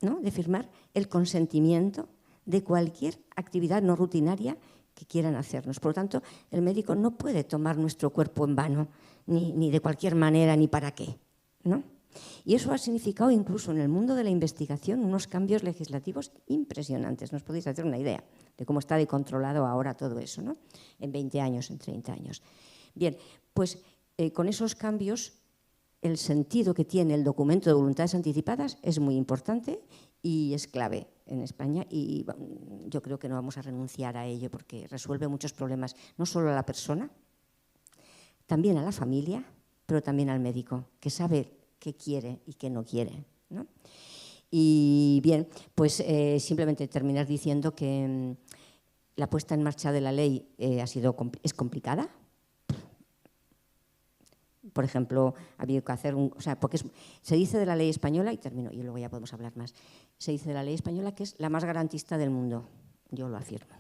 ¿no?, de firmar el consentimiento de cualquier actividad no rutinaria que quieran hacernos. Por lo tanto, el médico no puede tomar nuestro cuerpo en vano, ni de cualquier manera, ni para qué, ¿no? Y eso ha significado incluso en el mundo de la investigación unos cambios legislativos impresionantes. No os podéis hacer una idea de cómo está de controlado ahora todo eso, ¿no?, en 20 años, en 30 años. Bien, pues con esos cambios, el sentido que tiene el documento de voluntades anticipadas es muy importante y es clave en España, y yo creo que no vamos a renunciar a ello porque resuelve muchos problemas, no solo a la persona, también a la familia, pero también al médico, que sabe qué quiere y qué no quiere, ¿no? Y bien, pues simplemente terminar diciendo que la puesta en marcha de la ley es complicada. Por ejemplo, ha habido que hacer porque se dice de la ley española, y termino, y luego ya podemos hablar más, se dice de la ley española que es la más garantista del mundo. Yo lo afirmo.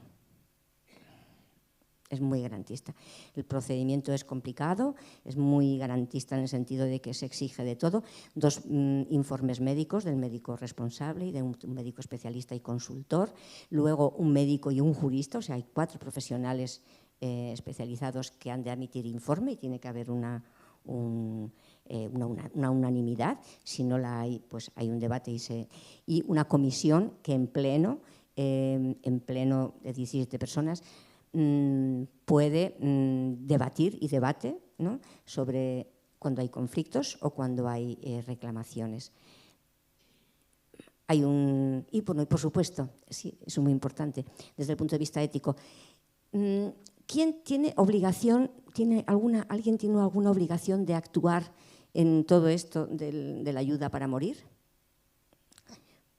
Es muy garantista. El procedimiento es complicado, es muy garantista en el sentido de que se exige de todo. 2 informes médicos, del médico responsable y de un médico especialista y consultor. Luego un médico y un jurista, o sea, hay 4 profesionales especializados que han de emitir informe y tiene que haber una unanimidad. Si no la hay, pues hay un debate y una comisión que en pleno de 17 personas puede debatir y debate, ¿no?, sobre cuando hay conflictos o cuando hay reclamaciones. Y por supuesto, sí, es muy importante desde el punto de vista ético, ¿quién tiene obligación ¿alguien tiene alguna obligación de actuar en todo esto de la ayuda para morir?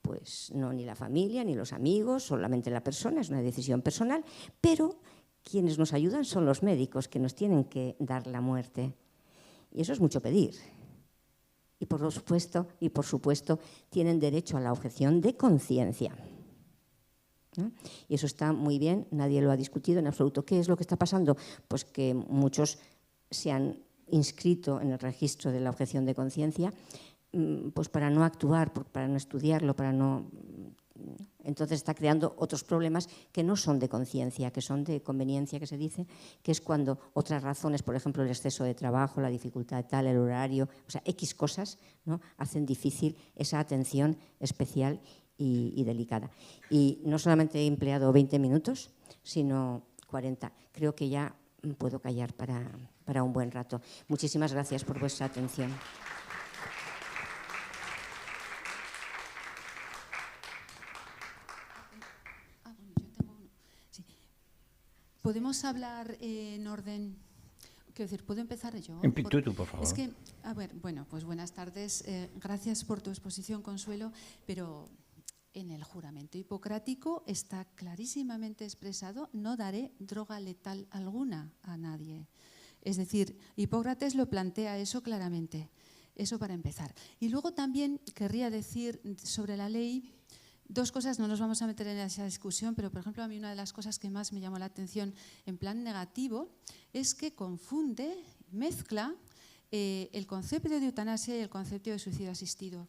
Pues no, ni la familia, ni los amigos, solamente la persona, es una decisión personal, pero quienes nos ayudan son los médicos, que nos tienen que dar la muerte. Y eso es mucho pedir. Y por supuesto, tienen derecho a la objeción de conciencia. ¿No? Y eso está muy bien, nadie lo ha discutido en absoluto. ¿Qué es lo que está pasando? Pues que muchos se han inscrito en el registro de la objeción de conciencia, pues para no actuar, para no estudiarlo, para no... Entonces está creando otros problemas que no son de conciencia, que son de conveniencia, que se dice, que es cuando otras razones, por ejemplo, el exceso de trabajo, la dificultad tal, el horario, o sea, X cosas, ¿no?, hacen difícil esa atención especial y delicada. Y no solamente he empleado 20 minutos, sino 40. Creo que ya puedo callar para un buen rato. Muchísimas gracias por vuestra atención.
¿Podemos hablar en orden? Quiero decir, ¿puedo empezar yo?
Tú, por favor.
Es que, a ver, bueno, pues buenas tardes. Gracias por tu exposición, Consuelo, pero en el juramento hipocrático está clarísimamente expresado: no daré droga letal alguna a nadie. Es decir, Hipócrates lo plantea eso claramente. Eso para empezar. Y luego también querría decir sobre la ley dos cosas. No nos vamos a meter en esa discusión, pero por ejemplo a mí una de las cosas que más me llamó la atención en plan negativo es que mezcla el concepto de eutanasia y el concepto de suicidio asistido.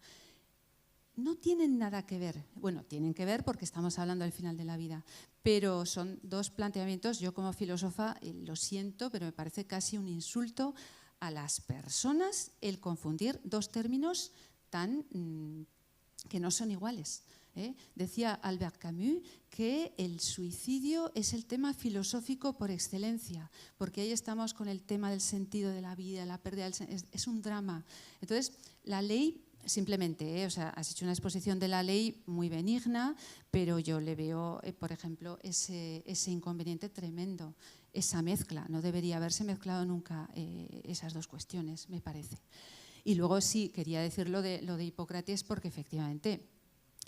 No tienen nada que ver. Bueno, tienen que ver porque estamos hablando del final de la vida, pero son dos planteamientos. Yo como filósofa lo siento, pero me parece casi un insulto a las personas el confundir dos términos que no son iguales. Decía Albert Camus que el suicidio es el tema filosófico por excelencia, porque ahí estamos con el tema del sentido de la vida, la pérdida es un drama. Entonces, la ley, simplemente, o sea, has hecho una exposición de la ley muy benigna, pero yo le veo, por ejemplo, ese inconveniente tremendo, esa mezcla. No debería haberse mezclado nunca esas dos cuestiones, me parece. Y luego sí, quería decir lo de Hipócrates, porque efectivamente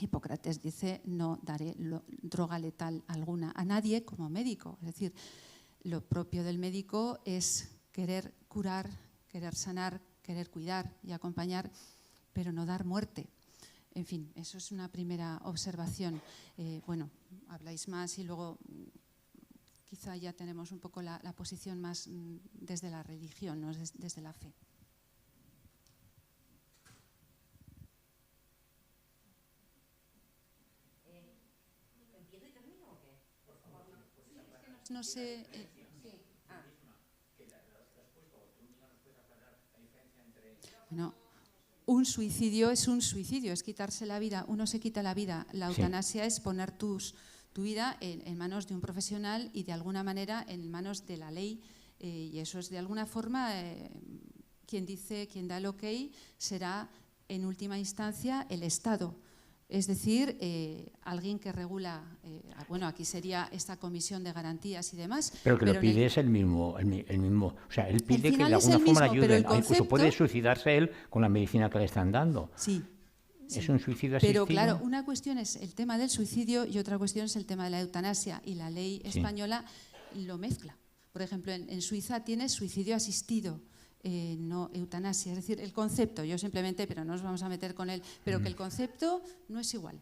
Hipócrates dice: no daré droga letal alguna a nadie como médico. Es decir, lo propio del médico es querer curar, querer sanar, querer cuidar y acompañar, pero no dar muerte. En fin, eso es una primera observación. Bueno, habláis más y luego quizá ya tenemos un poco la posición más desde la religión, no desde la fe. No sé. Bueno, un suicidio es un suicidio, es quitarse la vida. Uno se quita la vida. La eutanasia es poner tu vida en manos de un profesional y de alguna manera en manos de la ley. Y eso es de alguna forma quien da el ok será en última instancia el Estado. Es decir, alguien que regula, bueno, aquí sería esta comisión de garantías y demás.
Pero que lo pide es el mismo. O sea, él pide que de alguna forma le ayuden. Incluso puede suicidarse él con la medicina que le están dando.
Sí.
Es un suicidio asistido.
Pero claro, una cuestión es el tema del suicidio y otra cuestión es el tema de la eutanasia. Y la ley española lo mezcla. Por ejemplo, en Suiza tienes suicidio asistido. No eutanasia, es decir, el concepto, yo simplemente, pero no nos vamos a meter con él, pero que el concepto no es igual.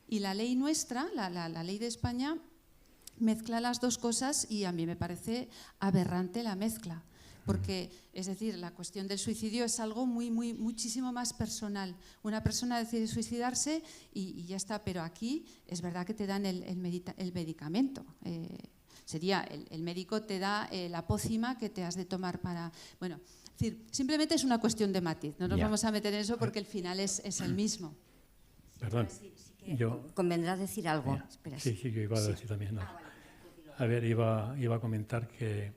Y la ley nuestra, la ley de España, mezcla las dos cosas y a mí me parece aberrante la mezcla. Porque, es decir, la cuestión del suicidio es algo muchísimo más personal. Una persona decide suicidarse y ya está, pero aquí es verdad que te dan el medicamento. Sería, el médico te da la pócima que te has de tomar para... Bueno, es decir, simplemente es una cuestión de matiz. No nos vamos a meter en eso porque el final es el mismo.
Perdón.
Convendrá decir algo.
Sí, yo iba a decir también. No. A ver, iba a comentar que,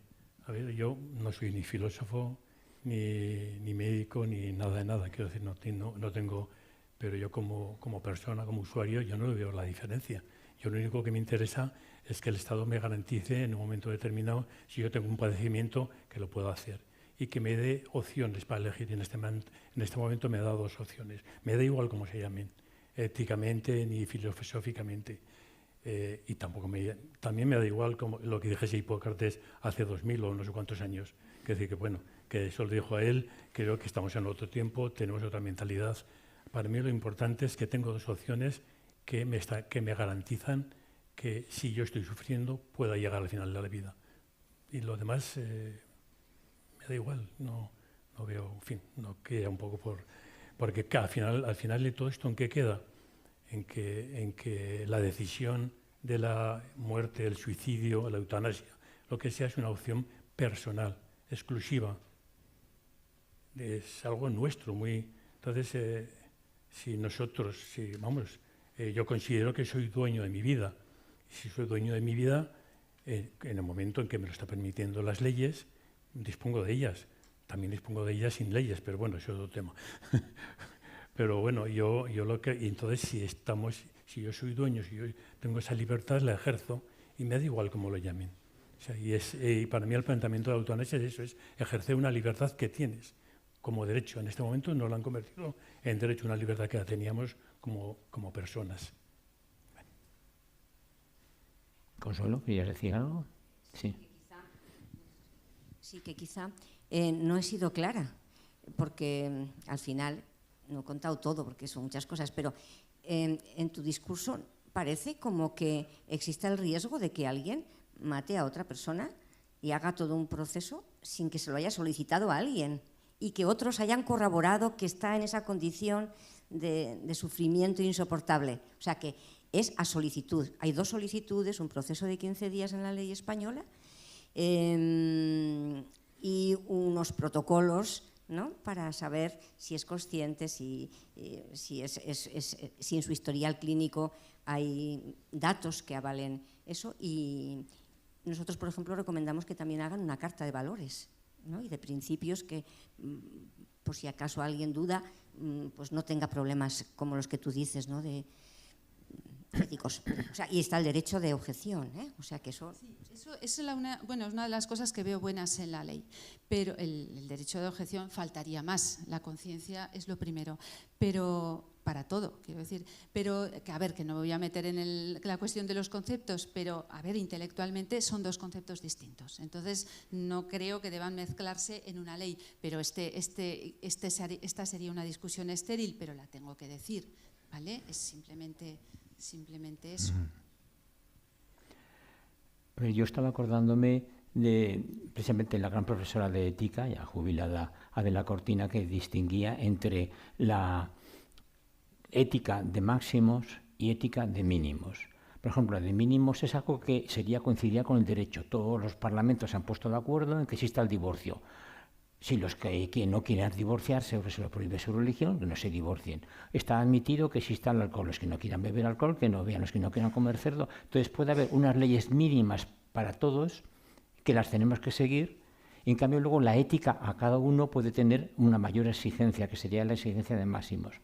a ver, yo no soy ni filósofo, ni médico, ni nada de nada. Quiero decir, no tengo... Pero yo como persona, como usuario, yo no veo la diferencia. Yo lo único que me interesa es que el Estado me garantice en un momento determinado, si yo tengo un padecimiento, que lo pueda hacer y que me dé opciones para elegir. En este momento me da 2 opciones. Me da igual cómo se llamen, éticamente ni filosóficamente. Y también me da igual como lo que dijese Hipócrates hace 2000 o no sé cuántos años. Que decir que, bueno, que eso lo dijo a él, creo que estamos en otro tiempo, tenemos otra mentalidad. Para mí lo importante es que tengo 2 opciones que me garantizan que si yo estoy sufriendo pueda llegar al final de la vida. Y lo demás me da igual, no veo, en fin, no queda un poco porque al final de todo esto, ¿en qué queda? En que la decisión de la muerte, el suicidio, la eutanasia, lo que sea, es una opción personal, exclusiva. Es algo nuestro, muy... Entonces, yo considero que soy dueño de mi vida. Y si soy dueño de mi vida, en el momento en que me lo está permitiendo las leyes, dispongo de ellas. También dispongo de ellas sin leyes, pero bueno, eso es otro tema. Pero bueno, entonces si yo soy dueño, si yo tengo esa libertad, la ejerzo y me da igual cómo lo llamen. O sea, y para mí el planteamiento de la eutanasia es eso, es ejercer una libertad que tienes como derecho. En este momento no lo han convertido en derecho, una libertad que la teníamos como personas.
Consuelo, ¿querías decir algo? Sí.
Sí, que quizá no he sido clara, porque al final no he contado todo, porque son muchas cosas, pero en tu discurso parece como que existe el riesgo de que alguien mate a otra persona y haga todo un proceso sin que se lo haya solicitado a alguien y que otros hayan corroborado que está en esa condición de sufrimiento insoportable. O sea que es a solicitud. Hay 2 solicitudes, un proceso de 15 días en la ley española y unos protocolos, ¿no?, para saber si es consciente, si en su historial clínico hay datos que avalen eso. Y nosotros, por ejemplo, recomendamos que también hagan una carta de valores, ¿no?, y de principios que, por si acaso alguien duda, pues no tenga problemas como los que tú dices, ¿no?, de éticos. O sea, y está el derecho de objeción, ¿eh? O sea que eso...
Sí, eso es una de las cosas que veo buenas en la ley, pero el derecho de objeción faltaría más. La conciencia es lo primero, pero para todo, quiero decir. Pero, que no me voy a meter en la cuestión de los conceptos, pero, intelectualmente son 2 conceptos distintos. Entonces, no creo que deban mezclarse en una ley, pero esta sería una discusión estéril, pero la tengo que decir, ¿vale? Es simplemente eso.
Pero yo estaba acordándome de precisamente la gran profesora de ética, ya jubilada, Adela Cortina, que distinguía entre la ética de máximos y ética de mínimos. Por ejemplo, la de mínimos es algo que coincidiría con el derecho. Todos los parlamentos se han puesto de acuerdo en que exista el divorcio. Si los que no quieren divorciarse o que se lo prohíbe su religión, que no se divorcien. Está admitido que exista el alcohol. Los que no quieran beber alcohol, que no vean. Los que no quieran comer cerdo. Entonces puede haber unas leyes mínimas para todos que las tenemos que seguir. En cambio, luego la ética a cada uno puede tener una mayor exigencia, que sería la exigencia de máximos.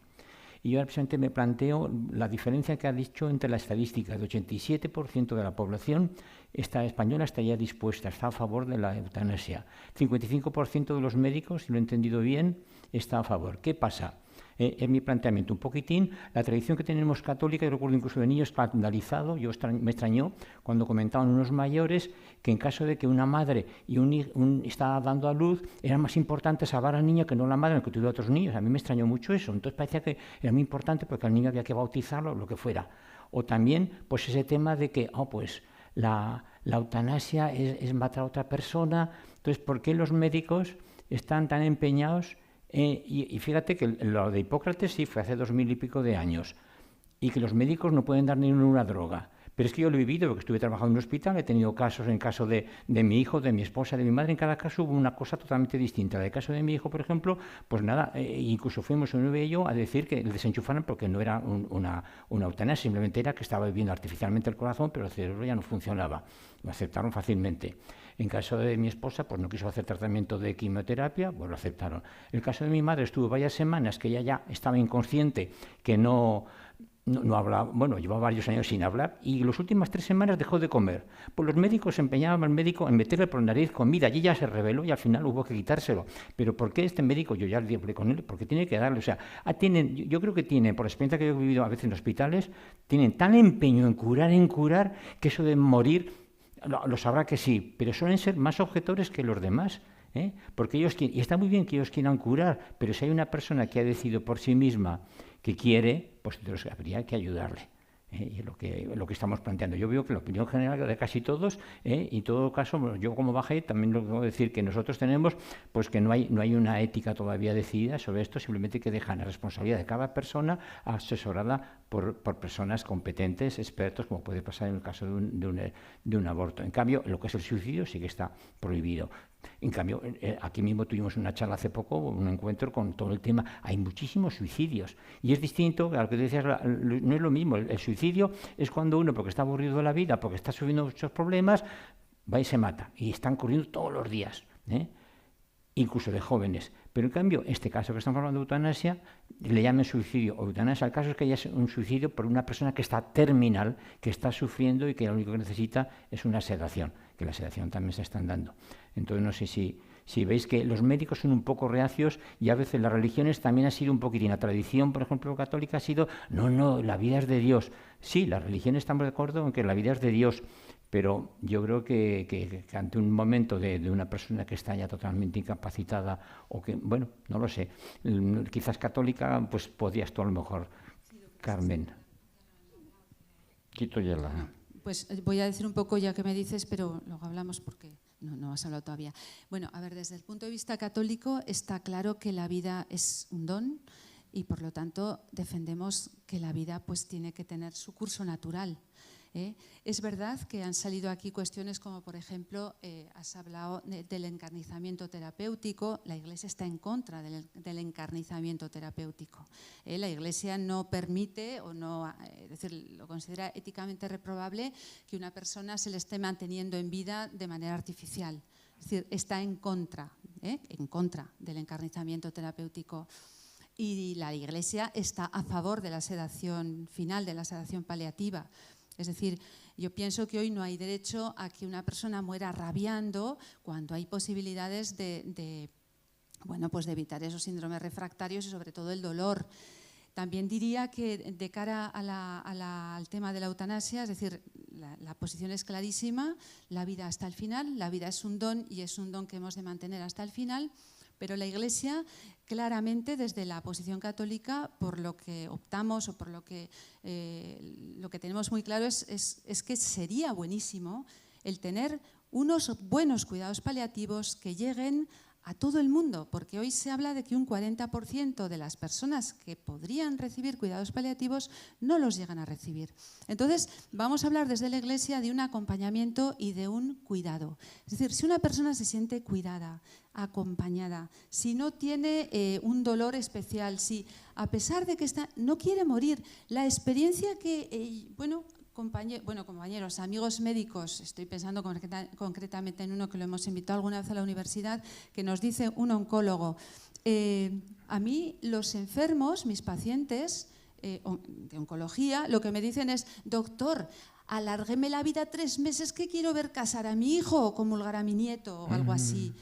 Y yo precisamente me planteo la diferencia que ha dicho entre la estadística de 87% de la población española estaría dispuesta, está a favor de la eutanasia. 55% de los médicos, si lo he entendido bien, está a favor. ¿Qué pasa? En mi planteamiento un poquitín, la tradición que tenemos católica, yo recuerdo incluso de niño escandalizado, me extrañó cuando comentaban unos mayores que en caso de que una madre y estaba dando a luz, era más importante salvar al niño que no la madre, que tuviera otros niños. A mí me extrañó mucho eso. Entonces parecía que era muy importante porque al niño había que bautizarlo, lo que fuera. O también pues ese tema de que la eutanasia es matar a otra persona. Entonces, ¿por qué los médicos están tan empeñados? Y fíjate que lo de Hipócrates sí fue hace 2000 y pico de años, y que los médicos no pueden dar ninguna droga. Pero es que yo lo he vivido porque estuve trabajando en un hospital, he tenido casos, en caso de mi hijo, de mi esposa, de mi madre, en cada caso hubo una cosa totalmente distinta. En el caso de mi hijo, por ejemplo, pues nada, incluso fuimos un y yo a decir que le desenchufaran porque no era una eutanasia, simplemente era que estaba viviendo artificialmente el corazón, pero el cerebro ya no funcionaba. Lo aceptaron fácilmente. En caso de mi esposa, pues no quiso hacer tratamiento de quimioterapia, pues lo aceptaron. En el caso de mi madre estuvo varias semanas que ella ya estaba inconsciente, que no no hablaba, bueno, llevaba varios años sin hablar y las últimas 3 semanas dejó de comer. Pues los médicos se empeñaban al médico en meterle por la nariz comida y ella se rebeló y al final hubo que quitárselo. Pero ¿por qué este médico? Yo ya hablé con él, porque tiene que darle, o sea, yo creo que tienen, por la experiencia que yo he vivido a veces en hospitales, tienen tal empeño en curar, que eso de morir, lo sabrá que sí, pero suelen ser más objetores que los demás. Porque ellos quieren, y está muy bien que ellos quieran curar, pero si hay una persona que ha decidido por sí misma que quiere, pues entonces habría que ayudarle. Y lo que estamos planteando. Yo veo que la opinión general de casi todos, y en todo caso, yo como Bahá'í también lo puedo decir que nosotros tenemos, pues que no hay una ética todavía decidida sobre esto, simplemente que dejan la responsabilidad de cada persona asesorada por personas competentes, expertos, como puede pasar en el caso de un aborto. En cambio, lo que es el suicidio sí que está prohibido. En cambio, aquí mismo tuvimos una charla hace poco, un encuentro con todo el tema. Hay muchísimos suicidios y es distinto a lo que decías, no es lo mismo. El suicidio es cuando uno, porque está aburrido de la vida, porque está sufriendo muchos problemas, va y se mata. Y están ocurriendo todos los días, incluso de jóvenes. Pero en cambio, este caso que estamos hablando de eutanasia, le llaman suicidio o eutanasia. El caso es que haya un suicidio por una persona que está terminal, que está sufriendo y que lo único que necesita es una sedación, que la sedación también se están dando. Entonces no sé si veis que los médicos son un poco reacios y a veces las religiones también ha sido un poquitín. La tradición, por ejemplo, católica ha sido, no, la vida es de Dios. Sí, las religiones estamos de acuerdo en que la vida es de Dios, pero yo creo que ante un momento de una persona que está ya totalmente incapacitada o que, bueno, no lo sé, quizás católica, pues podías tú a lo mejor, Carmen. Quito ya la...
Pues voy a decir un poco ya que me dices, pero luego hablamos porque no has hablado todavía. Bueno, a ver, desde el punto de vista católico está claro que la vida es un don y por lo tanto defendemos que la vida pues tiene que tener su curso natural. Es verdad que han salido aquí cuestiones como, por ejemplo, has hablado del encarnizamiento terapéutico. La Iglesia está en contra del encarnizamiento terapéutico. La Iglesia no permite o no, es decir, lo considera éticamente reprobable que una persona se le esté manteniendo en vida de manera artificial. Es decir, está en contra del encarnizamiento terapéutico. Y la Iglesia está a favor de la sedación final, de la sedación paliativa. Es decir, yo pienso que hoy no hay derecho a que una persona muera rabiando cuando hay posibilidades de evitar esos síndromes refractarios y sobre todo el dolor. También diría que de cara al tema de la eutanasia, es decir, la posición es clarísima, la vida hasta el final, la vida es un don y es un don que hemos de mantener hasta el final. Pero la Iglesia, claramente, desde la posición católica, por lo que optamos o por lo que tenemos muy claro es que sería buenísimo el tener unos buenos cuidados paliativos que lleguen a todo el mundo, porque hoy se habla de que un 40% de las personas que podrían recibir cuidados paliativos no los llegan a recibir. Entonces, vamos a hablar desde la Iglesia de un acompañamiento y de un cuidado. Es decir, si una persona se siente cuidada, acompañada, si no tiene un dolor especial, si a pesar de que no quiere morir, la experiencia que, compañeros, amigos médicos, estoy pensando concretamente en uno que lo hemos invitado alguna vez a la universidad, que nos dice un oncólogo, a mí los enfermos, mis pacientes de oncología, lo que me dicen es, doctor, alárgueme la vida 3 meses que quiero ver casar a mi hijo o comulgar a mi nieto o algo así.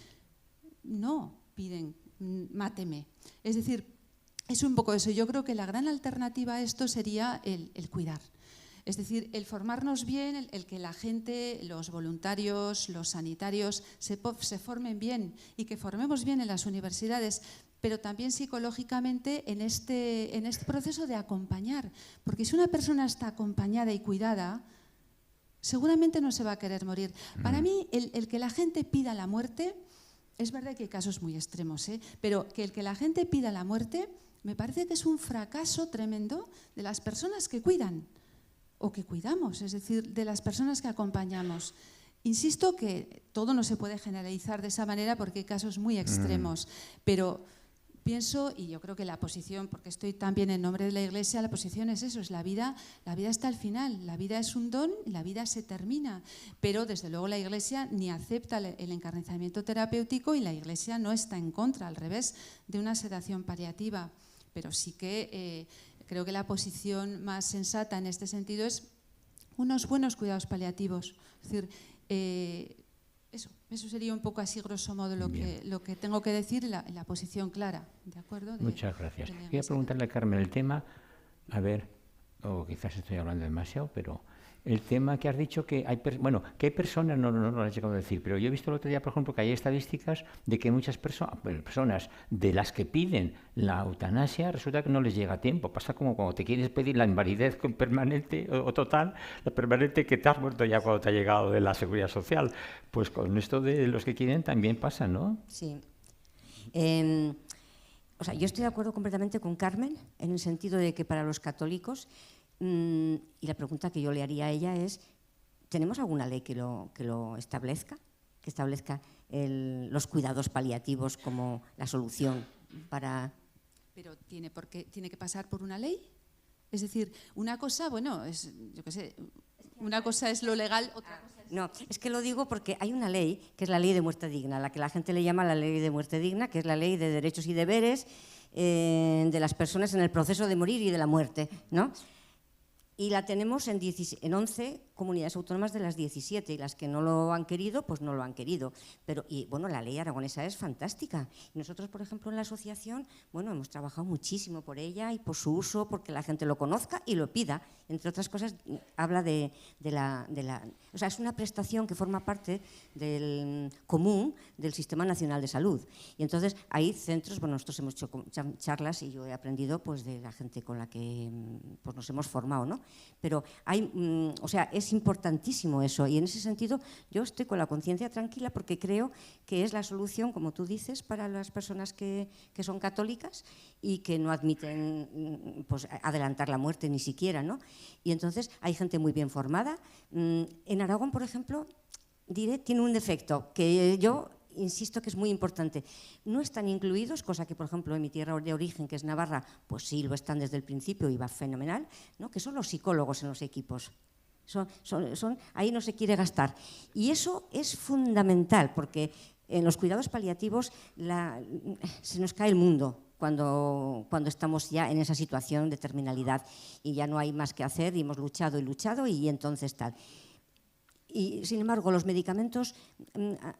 No, piden, máteme. Es decir, es un poco eso. Yo creo que la gran alternativa a esto sería el cuidar. Es decir, el formarnos bien, el que la gente, los voluntarios, los sanitarios se formen bien y que formemos bien en las universidades, pero también psicológicamente en este proceso de acompañar. Porque si una persona está acompañada y cuidada, seguramente no se va a querer morir. Para mí, el que la gente pida la muerte, es verdad que hay casos muy extremos, pero que el que la gente pida la muerte, me parece que es un fracaso tremendo de las personas que cuidan o que cuidamos, es decir, de las personas que acompañamos. Insisto que todo no se puede generalizar de esa manera porque hay casos muy extremos, pero pienso, y yo creo que la posición, porque estoy también en nombre de la Iglesia, la posición es eso, es la vida hasta el final, la vida es un don, la vida se termina, pero desde luego la Iglesia ni acepta el encarnizamiento terapéutico y la Iglesia no está en contra, al revés, de una sedación paliativa. Pero sí que creo que la posición más sensata en este sentido es unos buenos cuidados paliativos. Es decir, eso sería un poco así, grosso modo, lo que tengo que decir, la posición clara, ¿de acuerdo?
Muchas gracias. Voy a preguntarle a Carmen el tema, a ver, o quizás estoy hablando demasiado, pero el tema que has dicho que hay, que hay personas, no lo has llegado a decir, pero yo he visto el otro día, por ejemplo, que hay estadísticas de que muchas personas de las que piden la eutanasia, resulta que no les llega a tiempo. Pasa como cuando te quieres pedir la invalidez permanente o total, la permanente, que te has muerto ya cuando te ha llegado de la Seguridad Social. Pues con esto de los que quieren también pasa, ¿no?
Sí. O sea, yo estoy de acuerdo completamente con Carmen en el sentido de que para los católicos, y la pregunta que yo le haría a ella es, ¿tenemos alguna ley que lo establezca? Que establezca los cuidados paliativos como la solución para...
¿Pero tiene que pasar por una ley? Es decir, una cosa, bueno, yo qué sé, una cosa es lo legal, otra cosa es...
No, es que lo digo porque hay una ley, que es la ley de muerte digna, la que la gente le llama la ley de muerte digna, que es la ley de derechos y deberes de las personas en el proceso de morir y de la muerte, ¿no? Y la tenemos en 11 comunidades autónomas de las 17, y las que no lo han querido, pues no lo han querido. Pero, y bueno, la ley aragonesa es fantástica. Y nosotros, por ejemplo, en la asociación, bueno, hemos trabajado muchísimo por ella y por su uso, porque la gente lo conozca y lo pida. Entre otras cosas, habla de la... O sea, es una prestación que forma parte del común del Sistema Nacional de Salud. Y entonces hay centros, bueno, nosotros hemos hecho charlas y yo he aprendido pues de la gente con la que pues, nos hemos formado, ¿no? Pero hay, o sea, es importantísimo eso, y en ese sentido yo estoy con la conciencia tranquila porque creo que es la solución, como tú dices, para las personas que son católicas y que no admiten pues, adelantar la muerte ni siquiera, ¿no? Y entonces hay gente muy bien formada. En Aragón, por ejemplo, tiene un defecto que yo insisto que es muy importante. No están incluidos, cosa que, por ejemplo, en mi tierra de origen, que es Navarra, pues sí, lo están desde el principio y va fenomenal, ¿no? Que son los psicólogos en los equipos. Ahí no se quiere gastar. Y eso es fundamental, porque en los cuidados paliativos se nos cae el mundo cuando estamos ya en esa situación de terminalidad y ya no hay más que hacer y hemos luchado y entonces tal. Y, sin embargo, los medicamentos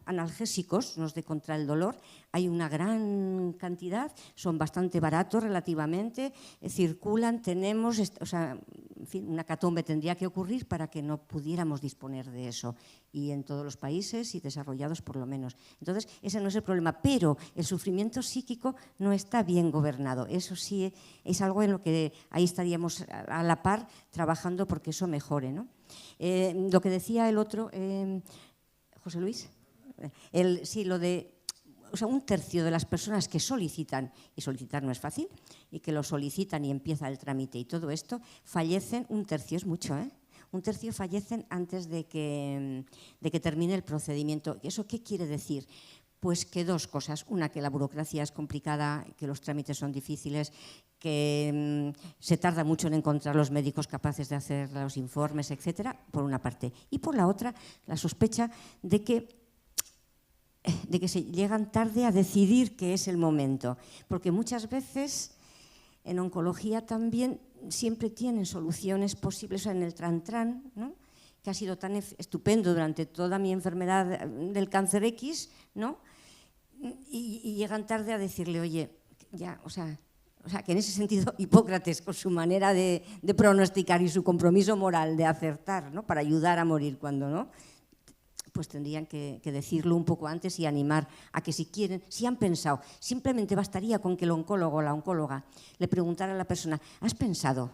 analgésicos, los de contra el dolor, hay una gran cantidad, son bastante baratos relativamente, circulan, tenemos, o sea, en fin, una hecatombe tendría que ocurrir para que no pudiéramos disponer de eso, y en todos los países y desarrollados por lo menos. Entonces, ese no es el problema, pero el sufrimiento psíquico no está bien gobernado. Eso sí es algo en lo que ahí estaríamos a la par trabajando porque eso mejore, ¿no? Lo que decía el otro, José Luis, sí, lo de, o sea, 1/3 de las personas que solicitan, y solicitar no es fácil, y que lo solicitan y empieza el trámite y todo esto, fallecen, 1/3 es mucho, ¿eh? 1/3 fallecen antes de que termine el procedimiento. ¿Eso qué quiere decir? Pues que dos cosas. Una, que la burocracia es complicada, que los trámites son difíciles, que se tarda mucho en encontrar los médicos capaces de hacer los informes, etcétera, por una parte. Y por la otra, la sospecha de que se llegan tarde a decidir que es el momento. Porque muchas veces en oncología también siempre tienen soluciones posibles, o sea, en el Tran-Tran, ¿no?, que ha sido tan estupendo durante toda mi enfermedad del cáncer X, ¿no? Y llegan tarde a decirle, oye, ya, o sea, que en ese sentido Hipócrates, con su manera de pronosticar y su compromiso moral de acertar, ¿no?, para ayudar a morir cuando no, pues tendrían que decirlo un poco antes y animar a que si quieren, si han pensado, simplemente bastaría con que el oncólogo o la oncóloga le preguntara a la persona, ¿has pensado?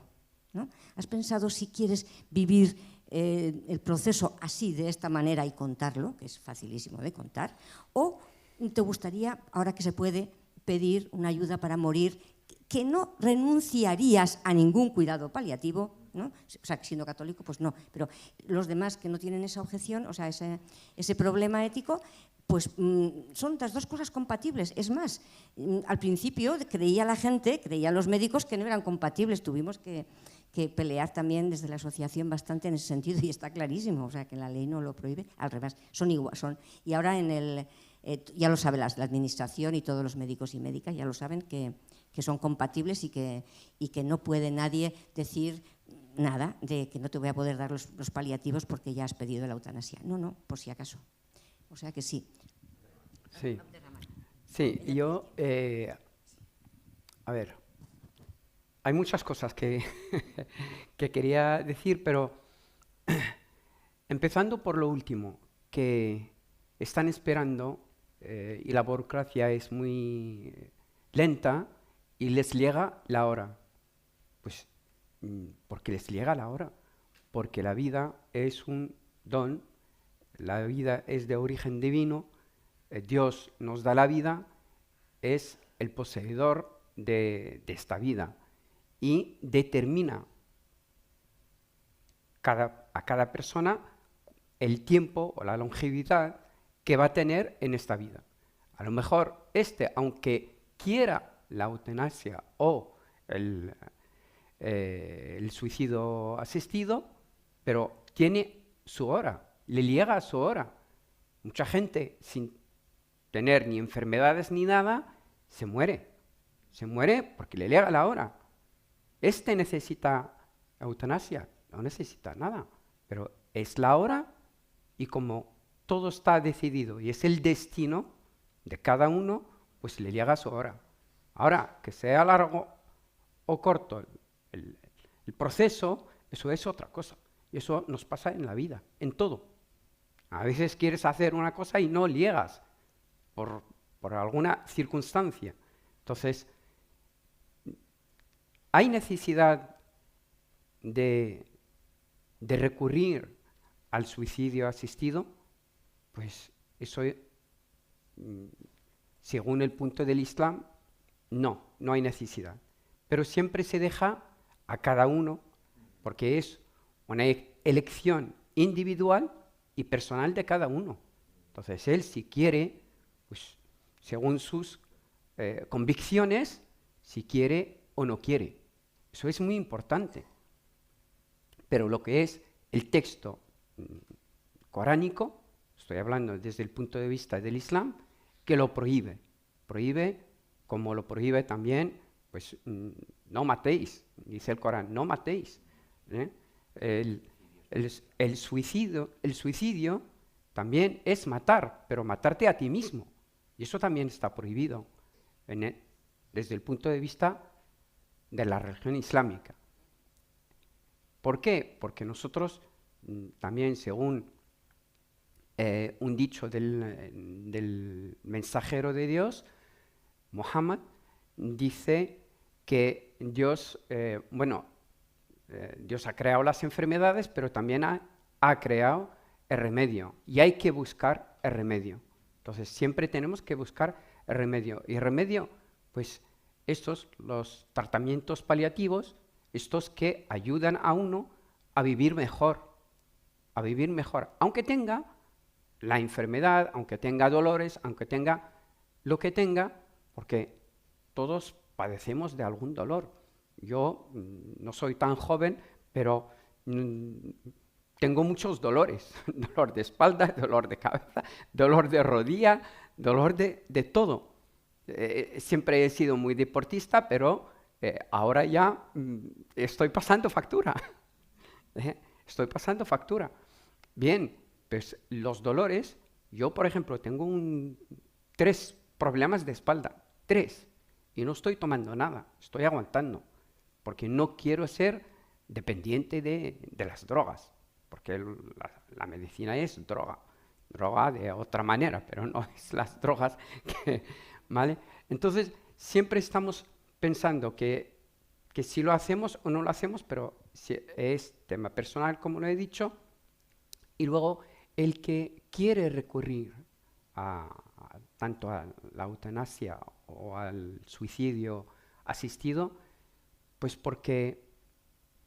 ¿No? ¿Has pensado si quieres vivir el proceso así, de esta manera, y contarlo, que es facilísimo de contar? ¿O te gustaría, ahora que se puede, pedir una ayuda para morir, que no renunciarías a ningún cuidado paliativo, ¿no? O sea, siendo católico, pues no, pero los demás que no tienen esa objeción, o sea, ese problema ético, pues son las dos cosas compatibles. Es más, al principio creían los médicos que no eran compatibles, tuvimos que pelear también desde la asociación bastante en ese sentido, y está clarísimo, o sea, que la ley no lo prohíbe, al revés, son igual, y ahora ya lo sabe la administración y todos los médicos y médicas, ya lo saben, que que son compatibles y que no puede nadie decir nada de que no te voy a poder dar los paliativos porque ya has pedido la eutanasia. No, por si acaso. O sea que sí.
Sí, yo, a ver, hay muchas cosas que, que quería decir, pero empezando por lo último, que están esperando y la burocracia es muy lenta y les llega la hora. Pues, ¿por qué les llega la hora? Porque la vida es un don, la vida es de origen divino, Dios nos da la vida, es el poseedor de esta vida y determina a cada persona el tiempo o la longevidad que va a tener en esta vida. A lo mejor aunque quiera la eutanasia o el suicidio asistido, pero tiene su hora, le llega a su hora. Mucha gente sin tener ni enfermedades ni nada, se muere porque le llega la hora. Necesita eutanasia, no necesita nada, pero es la hora y como todo está decidido y es el destino de cada uno, pues le llega su hora. Ahora, que sea largo o corto el proceso, eso es otra cosa. Y eso nos pasa en la vida, en todo. A veces quieres hacer una cosa y no llegas por alguna circunstancia. Entonces, ¿hay necesidad de recurrir al suicidio asistido? Pues eso, según el punto del Islam, no hay necesidad. Pero siempre se deja a cada uno, porque es una elección individual y personal de cada uno. Entonces, él si quiere, pues según sus convicciones, si quiere o no quiere. Eso es muy importante. Pero lo que es el texto coránico, estoy hablando desde el punto de vista del Islam, que lo prohíbe. Prohíbe, como lo prohíbe también, pues no matéis, dice el Corán, no matéis. El suicidio también es matar, pero matarte a ti mismo. Y eso también está prohibido desde el punto de vista de la religión islámica. ¿Por qué? Porque nosotros también, según un dicho del mensajero de Dios, Muhammad, dice que Dios, Dios ha creado las enfermedades, pero también ha creado el remedio. Y hay que buscar el remedio. Entonces, siempre tenemos que buscar el remedio. Y el remedio, pues, los tratamientos paliativos, estos que ayudan a uno a vivir mejor, aunque tenga la enfermedad, aunque tenga dolores, aunque tenga lo que tenga, porque todos padecemos de algún dolor. Yo no soy tan joven, pero tengo muchos dolores, dolor de espalda, dolor de cabeza, dolor de rodilla, dolor de todo. Siempre he sido muy deportista, pero ahora ya estoy pasando factura. Estoy pasando factura. Bien, pues los dolores, yo por ejemplo tengo 3 problemas de espalda, 3, y no estoy tomando nada, estoy aguantando, porque no quiero ser dependiente de las drogas, porque la medicina es droga de otra manera, pero no es las drogas que, ¿vale? Entonces, siempre estamos pensando que si lo hacemos o no lo hacemos, pero si es tema personal, como lo he dicho, y luego el que quiere recurrir tanto a la eutanasia o al suicidio asistido, pues porque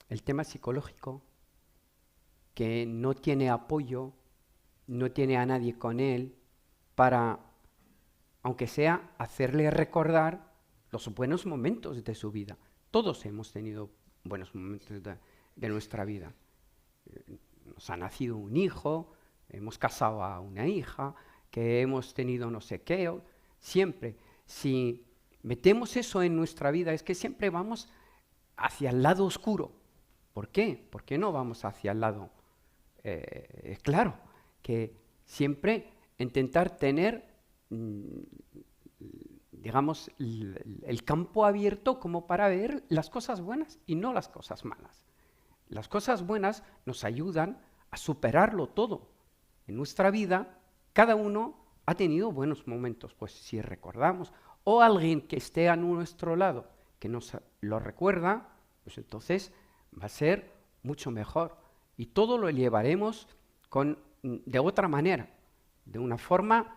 el tema psicológico, que no tiene apoyo, no tiene a nadie con él para, aunque sea, hacerle recordar los buenos momentos de su vida. Todos hemos tenido buenos momentos de nuestra vida. Nos ha nacido un hijo, hemos casado a una hija, que hemos tenido no sé qué. Siempre, si metemos eso en nuestra vida, es que siempre vamos hacia el lado oscuro. ¿Por qué? ¿Por qué no vamos hacia el lado? Claro, que siempre intentar tener, digamos, el campo abierto como para ver las cosas buenas y no las cosas malas. Las cosas buenas nos ayudan a superarlo todo. En nuestra vida, cada uno ha tenido buenos momentos, pues si recordamos, o alguien que esté a nuestro lado, que nos lo recuerda, pues entonces va a ser mucho mejor. Y todo lo llevaremos de otra manera, de una forma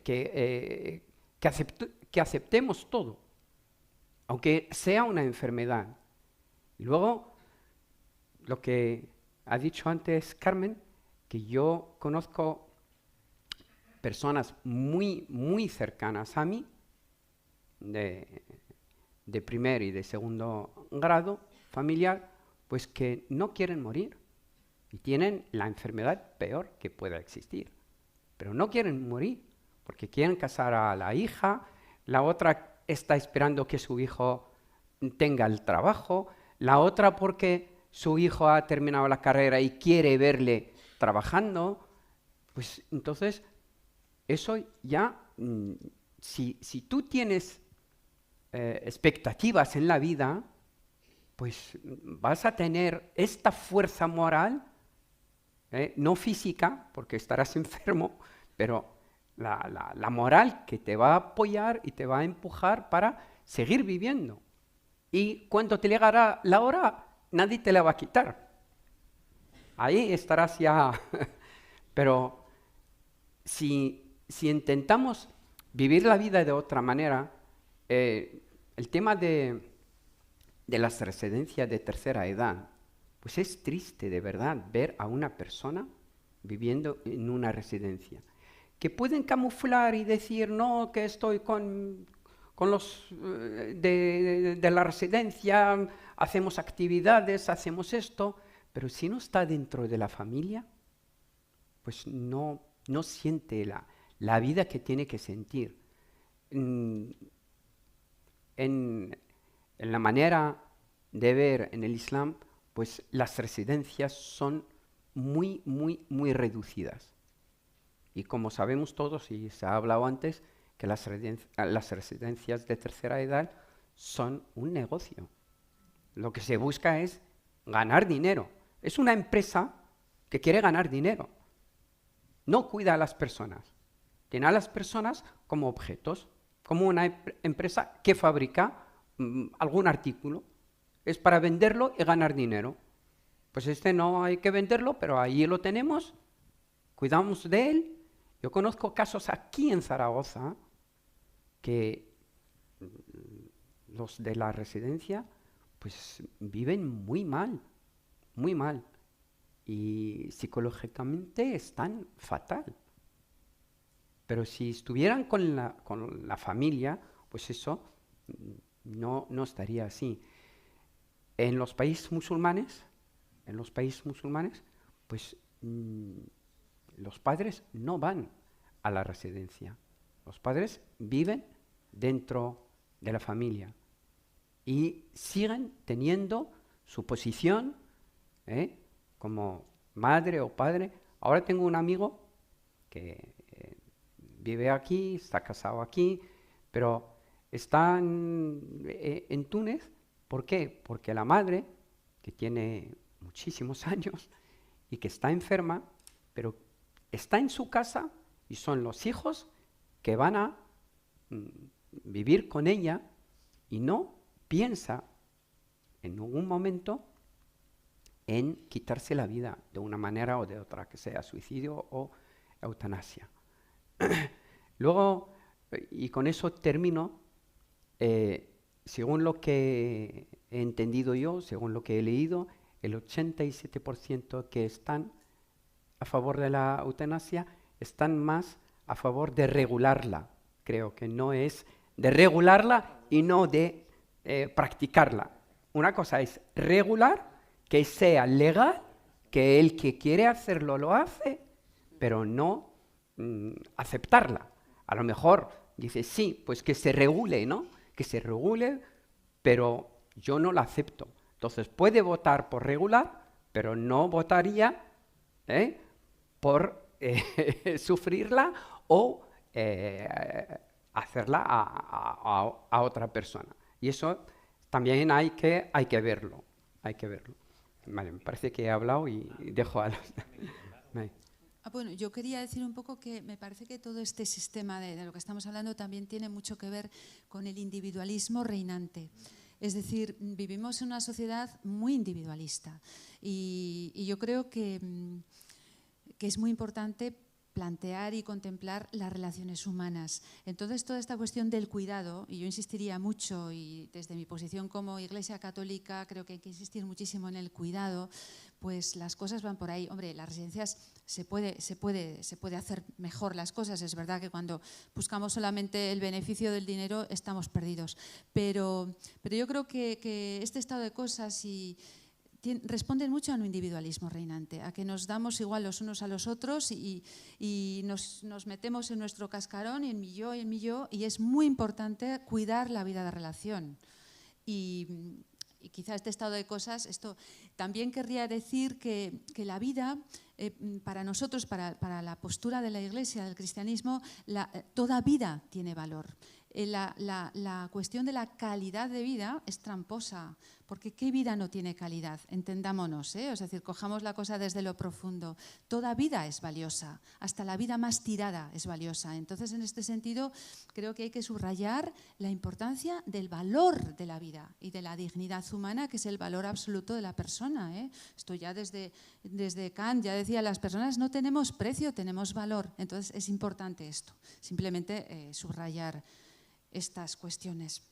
que aceptemos todo, aunque sea una enfermedad. Y luego, lo que ha dicho antes Carmen, que yo conozco personas muy, muy cercanas a mí, de primer y de segundo grado familiar, pues que no quieren morir y tienen la enfermedad peor que pueda existir, pero no quieren morir porque quieren casar a la hija, la otra está esperando que su hijo tenga el trabajo, la otra porque su hijo ha terminado la carrera y quiere verle trabajando. Pues entonces, eso ya, si tú tienes expectativas en la vida, pues vas a tener esta fuerza moral, no física, porque estarás enfermo, pero la moral que te va a apoyar y te va a empujar para seguir viviendo. Y cuando te llegará la hora, nadie te la va a quitar. Ahí estarás ya. Pero si intentamos vivir la vida de otra manera, el tema de las residencias de tercera edad, pues es triste de verdad ver a una persona viviendo en una residencia, que pueden camuflar y decir, no, que estoy con los de la residencia, hacemos actividades, hacemos esto, pero si no está dentro de la familia, pues no siente la vida que tiene que sentir. En la manera de ver en el Islam, pues las residencias son muy, muy, muy reducidas. Y como sabemos todos, y se ha hablado antes, que las residencias de tercera edad son un negocio. Lo que se busca es ganar dinero. Es una empresa que quiere ganar dinero. No cuida a las personas. Tiene a las personas como objetos, como una empresa que fabrica algún artículo. Es para venderlo y ganar dinero. Pues este no hay que venderlo, pero ahí lo tenemos, cuidamos de él. Yo conozco casos aquí en Zaragoza que los de la residencia pues viven muy mal, y psicológicamente están fatal. Pero si estuvieran con la familia, pues eso no estaría así. En los países musulmanes, pues los padres no van a la residencia. Los padres viven dentro de la familia y siguen teniendo su posición como madre o padre. Ahora tengo un amigo que vive aquí, está casado aquí, pero está en Túnez. ¿Por qué? Porque la madre, que tiene muchísimos años y que está enferma, pero está en su casa y son los hijos que van a vivir con ella y no piensa en ningún momento en quitarse la vida de una manera o de otra, que sea suicidio o eutanasia. Luego, y con eso termino, según lo que he entendido yo, según lo que he leído, el 87% que están a favor de la eutanasia están más a favor de regularla. Creo que no es de regularla y no de practicarla. Una cosa es regular, que sea legal, que el que quiere hacerlo lo hace, pero no aceptarla. A lo mejor Dice, sí, pues que se regule, ¿no? Que se regule, pero yo no la acepto. Entonces, puede votar por regular, pero no votaría por sufrirla o hacerla a otra persona. Y eso también hay que verlo. Hay que verlo. Vale, me parece que he hablado y dejo a los...
Bueno, yo quería decir un poco que me parece que todo este sistema de lo que estamos hablando también tiene mucho que ver con el individualismo reinante. Es decir, vivimos en una sociedad muy individualista y yo creo que es muy importante plantear y contemplar las relaciones humanas. Entonces, toda esta cuestión del cuidado, y yo insistiría mucho, y desde mi posición como Iglesia Católica creo que hay que insistir muchísimo en el cuidado, pues las cosas van por ahí. Hombre, las residencias se puede hacer mejor las cosas. Es verdad que cuando buscamos solamente el beneficio del dinero estamos perdidos. Pero yo creo que este estado de cosas responden mucho a un individualismo reinante, a que nos damos igual los unos a los otros y nos metemos en nuestro cascarón y en mi yo, y es muy importante cuidar la vida de relación. Y quizá este estado de cosas, esto también querría decir que la vida, para nosotros, para la postura de la Iglesia, del cristianismo, toda vida tiene valor. La cuestión de la calidad de vida es tramposa, porque ¿qué vida no tiene calidad? Entendámonos, es decir, cojamos la cosa desde lo profundo. Toda vida es valiosa, hasta la vida más tirada es valiosa. Entonces, en este sentido, creo que hay que subrayar la importancia del valor de la vida y de la dignidad humana, que es el valor absoluto de la persona. Esto ya desde Kant ya decía, las personas no tenemos precio, tenemos valor. Entonces, es importante esto, simplemente subrayar estas cuestiones.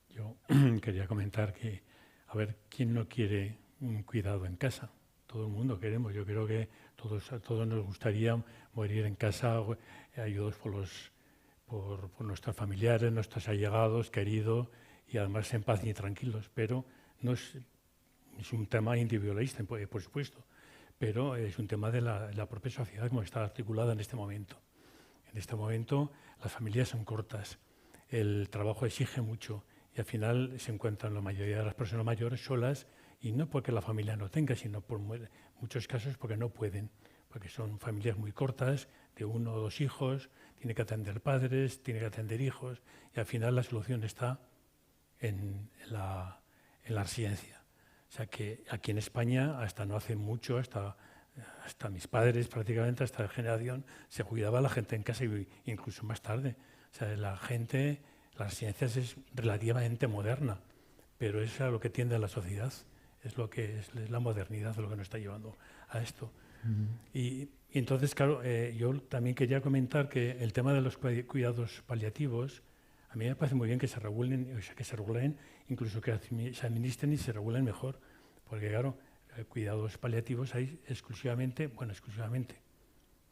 Yo quería comentar que, a ver, ¿quién no quiere un cuidado en casa? Todo el mundo queremos. Yo creo que a todos nos gustaría morir en casa ayudados por nuestros familiares, nuestros allegados, queridos, y además en paz y tranquilos. Pero no es un tema individualista, por supuesto, pero es un tema de la propia sociedad como está articulada en este momento. En este momento las familias son cortas, el trabajo exige mucho y al final se encuentran la mayoría de las personas mayores solas, y no porque la familia no tenga, sino por muchos casos porque no pueden, porque son familias muy cortas, de 1 o 2 hijos, tiene que atender padres, tiene que atender hijos, y al final la solución está en la residencia. O sea que aquí en España, hasta no hace mucho, hasta mis padres prácticamente, hasta la generación, se cuidaba la gente en casa, incluso más tarde. O sea, las residencias es relativamente moderna, pero es a lo que tiende a la sociedad, es lo que es la modernidad lo que nos está llevando a esto. Y entonces, claro, yo también quería comentar que el tema de los cuidados paliativos, a mí me parece muy bien que se regulen, o sea, que se regulen, incluso que se administren y se regulen mejor, porque claro, cuidados paliativos hay exclusivamente,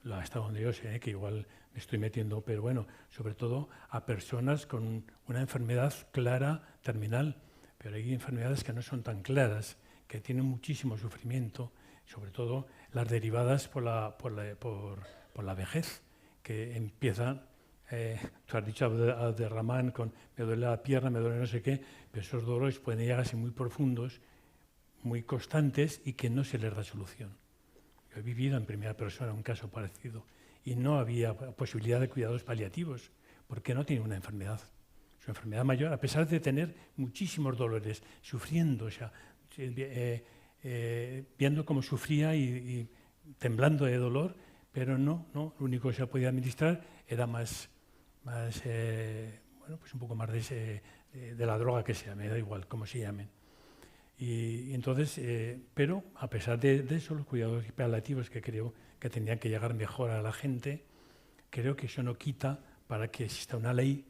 hasta donde yo sé, que igual me estoy metiendo, pero bueno, sobre todo a personas con una enfermedad clara, terminal, pero hay enfermedades que no son tan claras, que tienen muchísimo sufrimiento, sobre todo las derivadas por la vejez, que empiezan, tú has dicho Abderramán con me duele la pierna, me duele no sé qué, pero esos dolores pueden llegar a ser muy profundos, muy constantes y que no se les da solución. Yo he vivido en primera persona un caso parecido y no había posibilidad de cuidados paliativos porque no tiene una enfermedad. Su enfermedad mayor, a pesar de tener muchísimos dolores, sufriendo, o sea, viendo cómo sufría y temblando de dolor, pero no, lo único que se podía administrar era más pues un poco más de la droga que sea, me da igual cómo se llamen. Y entonces, pero a pesar de eso, los cuidados paliativos que creo que tendrían que llegar mejor a la gente, creo que eso no quita para que exista una ley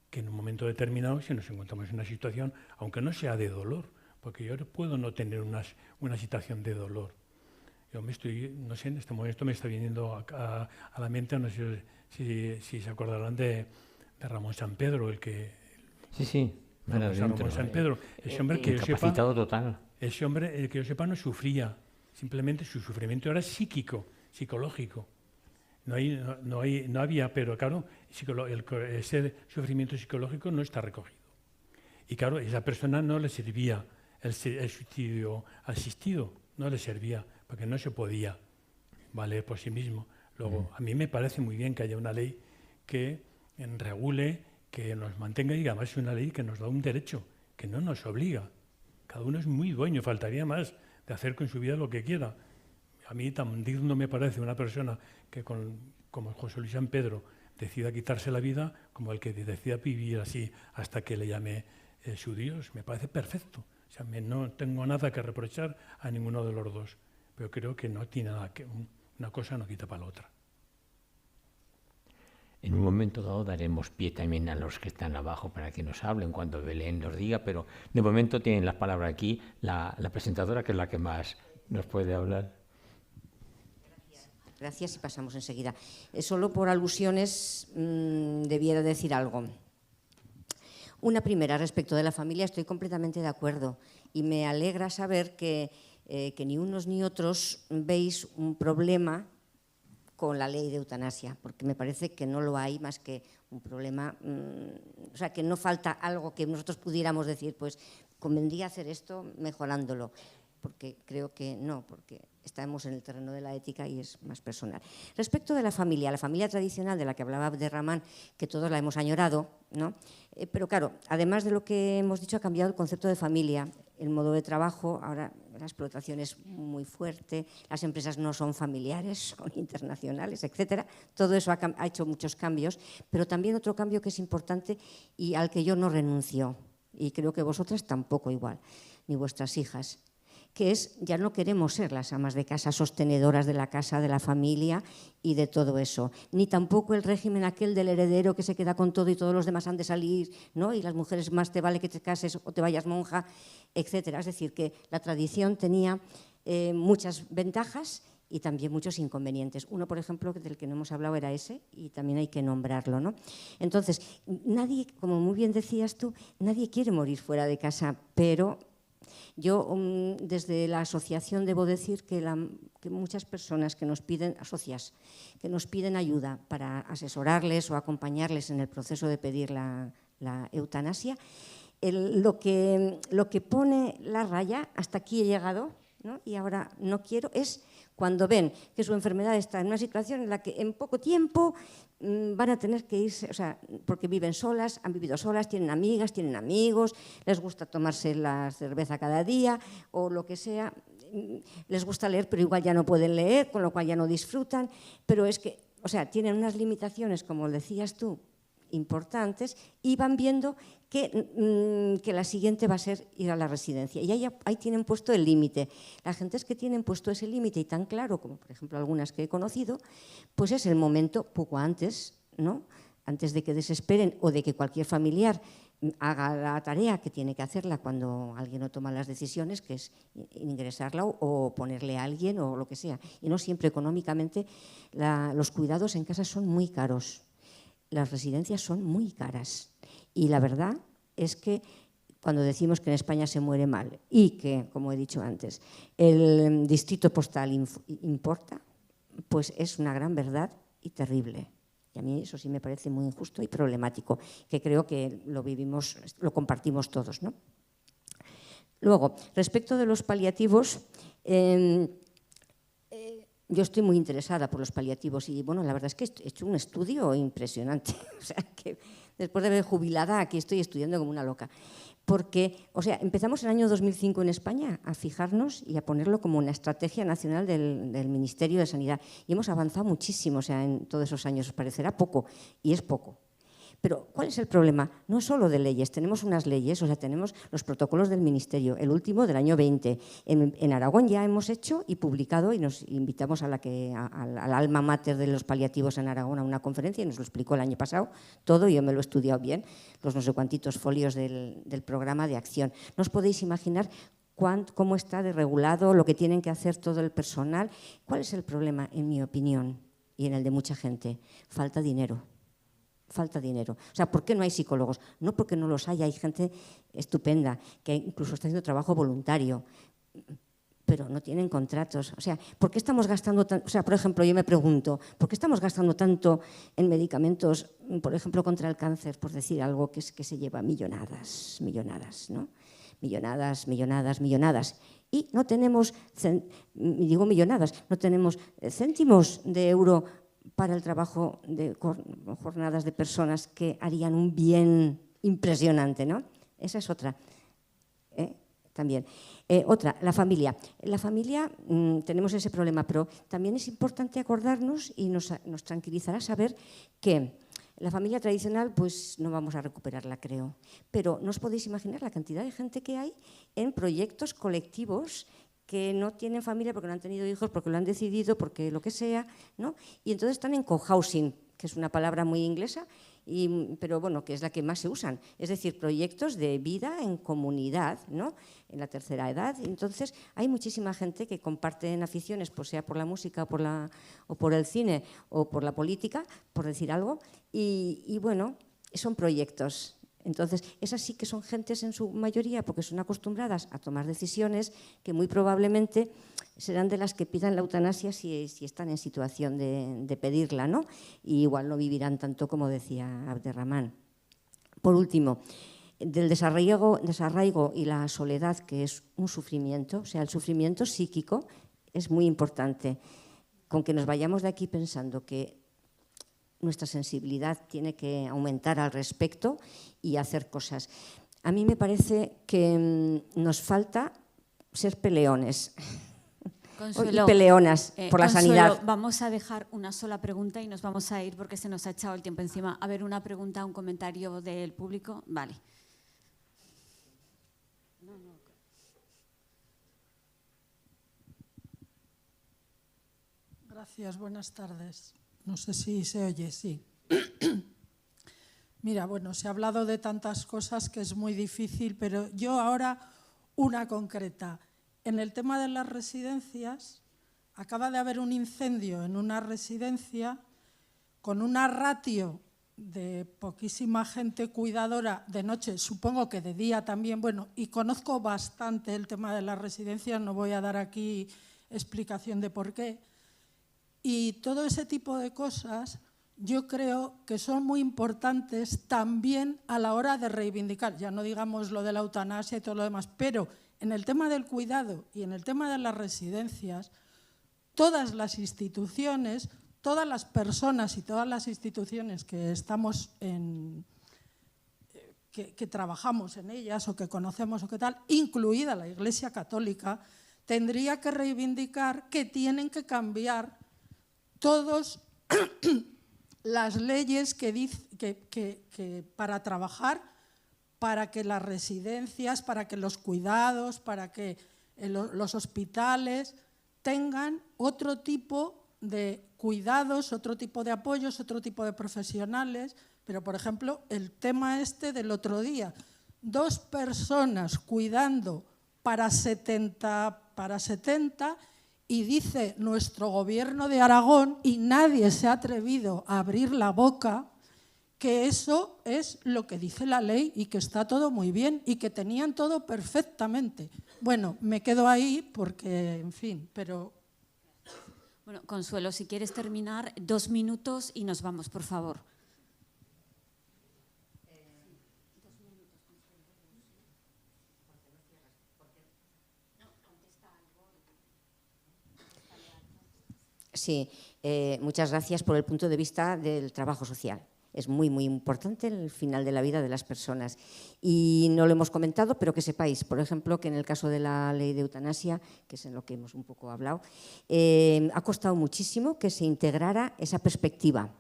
que en un momento determinado, si nos encontramos en una situación, aunque no sea de dolor, porque yo puedo no tener una situación de dolor. Yo no sé, en este momento me está viniendo a la mente, no sé si se acordarán de Ramón Sampedro, el que...
Sí.
Ramón Sampedro, ese hombre que
incapacitado total.
Ese hombre, el que yo sepa, no sufría, simplemente su sufrimiento era psicológico. No había, pero claro, ese sufrimiento psicológico no está recogido. Y claro, a esa persona no le servía el suicidio asistido, no le servía, porque no se podía valer por sí mismo. Luego, a mí me parece muy bien que haya una ley que regule, que nos mantenga, y además es una ley que nos da un derecho, que no nos obliga. Cada uno es muy dueño, faltaría más de hacer con su vida lo que quiera. A mí tan digno me parece una persona que, como José Luis San Pedro, decida quitarse la vida, como el que decida vivir así hasta que le llame su Dios. Me parece perfecto. O sea, no tengo nada que reprochar a ninguno de los dos, pero creo que no tiene nada que... Una cosa no quita para la otra.
En un momento dado daremos pie también a los que están abajo para que nos hablen cuando Belén nos diga, pero de momento tienen las palabras aquí la presentadora, que es la que más nos puede hablar.
Gracias y pasamos enseguida. Solo por alusiones debiera decir algo. Una primera, respecto de la familia, estoy completamente de acuerdo y me alegra saber que ni unos ni otros veis un problema con la ley de eutanasia, porque me parece que no lo hay más que un problema, o sea, que no falta algo que nosotros pudiéramos decir, pues convendría hacer esto mejorándolo, porque creo que no, porque estamos en el terreno de la ética y es más personal. Respecto de la familia tradicional de la que hablaba Abderramán, que todos la hemos añorado, ¿no? Pero claro, además de lo que hemos dicho, ha cambiado el concepto de familia, el modo de trabajo, ahora la explotación es muy fuerte, las empresas no son familiares, son internacionales, etcétera. Todo eso ha hecho muchos cambios, pero también otro cambio que es importante y al que yo no renuncio, y creo que vosotras tampoco igual, ni vuestras hijas, que es, ya no queremos ser las amas de casa sostenedoras de la casa, de la familia y de todo eso, ni tampoco el régimen aquel del heredero que se queda con todo y todos los demás han de salir, ¿no? Y las mujeres más te vale que te cases o te vayas monja, etcétera. Es decir, que la tradición tenía muchas ventajas y también muchos inconvenientes. Uno, por ejemplo, del que no hemos hablado era ese, y también hay que nombrarlo, ¿no? Entonces, nadie, como muy bien decías tú, nadie quiere morir fuera de casa, pero yo, desde la asociación, debo decir que muchas personas que nos piden, socias, que nos piden ayuda para asesorarles o acompañarles en el proceso de pedir la eutanasia, lo que pone la raya, hasta aquí he llegado, ¿no? Y ahora no quiero, es cuando ven que su enfermedad está en una situación en la que en poco tiempo van a tener que irse, o sea, porque viven solas, han vivido solas, tienen amigas, tienen amigos, les gusta tomarse la cerveza cada día o lo que sea, les gusta leer, pero igual ya no pueden leer, con lo cual ya no disfrutan, pero es que, o sea, tienen unas limitaciones, como decías tú, importantes, y van viendo que la siguiente va a ser ir a la residencia. Y ahí tienen puesto el límite. Las gentes que tienen puesto ese límite y tan claro, como por ejemplo algunas que he conocido, pues es el momento poco antes, ¿no? Antes de que desesperen o de que cualquier familiar haga la tarea que tiene que hacerla cuando alguien no toma las decisiones, que es ingresarla o ponerle a alguien o lo que sea. Y no siempre económicamente los cuidados en casa son muy caros. Las residencias son muy caras y la verdad es que cuando decimos que en España se muere mal y que, como he dicho antes, el distrito postal importa, pues es una gran verdad y terrible. Y a mí eso sí me parece muy injusto y problemático, que creo que lo vivimos, lo compartimos todos, ¿no? Luego, respecto de los paliativos, yo estoy muy interesada por los paliativos y, bueno, la verdad es que he hecho un estudio impresionante. O sea, que después de ver jubilada, aquí estoy estudiando como una loca. Porque, o sea, empezamos en el año 2005 en España a fijarnos y a ponerlo como una estrategia nacional del Ministerio de Sanidad. Y hemos avanzado muchísimo, o sea, en todos esos años. Os parecerá poco, y es poco. Pero, ¿cuál es el problema? No solo de leyes, tenemos unas leyes, o sea, tenemos los protocolos del Ministerio, el último del año 20. En Aragón ya hemos hecho y publicado, y nos invitamos al alma mater de los paliativos en Aragón a una conferencia, y nos lo explicó el año pasado todo, y yo me lo he estudiado bien, los no sé cuantitos folios del programa de acción. No os podéis imaginar cómo está de regulado, lo que tienen que hacer todo el personal. ¿Cuál es el problema, en mi opinión, y en el de mucha gente? Falta dinero. Falta dinero. O sea, ¿por qué no hay psicólogos? No porque no los haya, hay gente estupenda que incluso está haciendo trabajo voluntario, pero no tienen contratos. O sea, ¿por qué estamos gastando tanto? O sea, por ejemplo, yo me pregunto, ¿por qué estamos gastando tanto en medicamentos, por ejemplo, contra el cáncer, por decir algo que se lleva millonadas, ¿no? Millonadas. Y no tenemos, digo millonadas, no tenemos céntimos de euro para el trabajo de jornadas de personas que harían un bien impresionante, ¿no? Esa es otra. También. Otra, la familia. La familia tenemos ese problema, pero también es importante acordarnos y nos tranquilizará saber que la familia tradicional pues no vamos a recuperarla, creo. Pero no os podéis imaginar la cantidad de gente que hay en proyectos colectivos que no tienen familia porque no han tenido hijos, porque lo han decidido, porque lo que sea, ¿no? Y entonces están en cohousing, que es una palabra muy inglesa, pero bueno, que es la que más se usan. Es decir, proyectos de vida en comunidad, ¿no? En la tercera edad. Entonces, hay muchísima gente que comparten aficiones, pues sea por la música o por el cine o por la política, por decir algo, y bueno, son proyectos. Entonces, esas sí que son gentes en su mayoría, porque son acostumbradas a tomar decisiones que muy probablemente serán de las que pidan la eutanasia si están en situación de pedirla, ¿no? Y igual no vivirán tanto como decía Abderramán. Por último, del desarraigo y la soledad, que es un sufrimiento, o sea, el sufrimiento psíquico es muy importante. Con que nos vayamos de aquí pensando que nuestra sensibilidad tiene que aumentar al respecto y hacer cosas. A mí me parece que nos falta ser peleones.
Consuelo,
y peleonas por la
Consuelo,
sanidad.
Vamos a dejar una sola pregunta y nos vamos a ir porque se nos ha echado el tiempo encima. A ver, una pregunta, un comentario del público. Vale.
Gracias, buenas tardes. No sé si se oye, sí. Mira, bueno, se ha hablado de tantas cosas que es muy difícil, pero yo ahora una concreta. En el tema de las residencias, acaba de haber un incendio en una residencia con una ratio de poquísima gente cuidadora de noche, supongo que de día también, bueno, y conozco bastante el tema de las residencias, no voy a dar aquí explicación de por qué. Y todo ese tipo de cosas yo creo que son muy importantes también a la hora de reivindicar, ya no digamos lo de la eutanasia y todo lo demás, pero en el tema del cuidado y en el tema de las residencias, todas las instituciones, todas las personas y todas las instituciones que estamos que trabajamos en ellas o que conocemos o qué tal, incluida la Iglesia Católica, tendría que reivindicar que tienen que cambiar todas las leyes que para trabajar, para que las residencias, para que los cuidados, para que los hospitales tengan otro tipo de cuidados, otro tipo de apoyos, otro tipo de profesionales. Pero, por ejemplo, el tema este del otro día, 2 personas cuidando para 70 y dice nuestro gobierno de Aragón, y nadie se ha atrevido a abrir la boca, que eso es lo que dice la ley y que está todo muy bien y que tenían todo perfectamente. Bueno, me quedo ahí porque, en fin, pero...
Bueno, Consuelo, si quieres terminar, 2 minutos y nos vamos, por favor.
Sí, muchas gracias por el punto de vista del trabajo social. Es muy, muy importante el final de la vida de las personas. Y no lo hemos comentado, pero que sepáis, por ejemplo, que en el caso de la ley de eutanasia, que es en lo que hemos un poco hablado, ha costado muchísimo que se integrara esa perspectiva.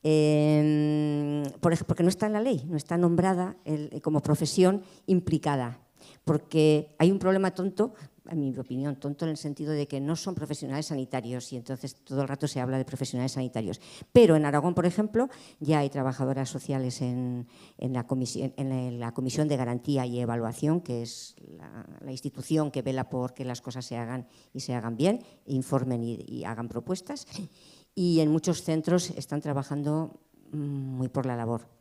Por ejemplo, porque no está en la ley, no está nombrada como profesión implicada. Porque hay un problema tonto, en mi opinión, tonto en el sentido de que no son profesionales sanitarios y entonces todo el rato se habla de profesionales sanitarios. Pero en Aragón, por ejemplo, ya hay trabajadoras sociales en la Comisión de Garantía y Evaluación, que es la institución que vela por que las cosas se hagan y se hagan bien, informen y hagan propuestas. Y en muchos centros están trabajando muy por la labor.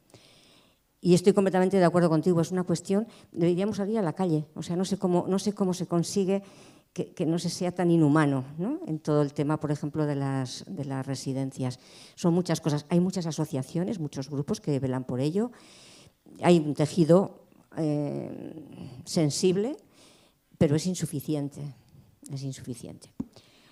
Y estoy completamente de acuerdo contigo, es una cuestión, deberíamos salir a la calle, o sea, no sé cómo se consigue que no se sea tan inhumano, ¿no? En todo el tema, por ejemplo, de las residencias. Son muchas cosas. Hay muchas asociaciones, muchos grupos que velan por ello. Hay un tejido sensible, pero es insuficiente. Es insuficiente.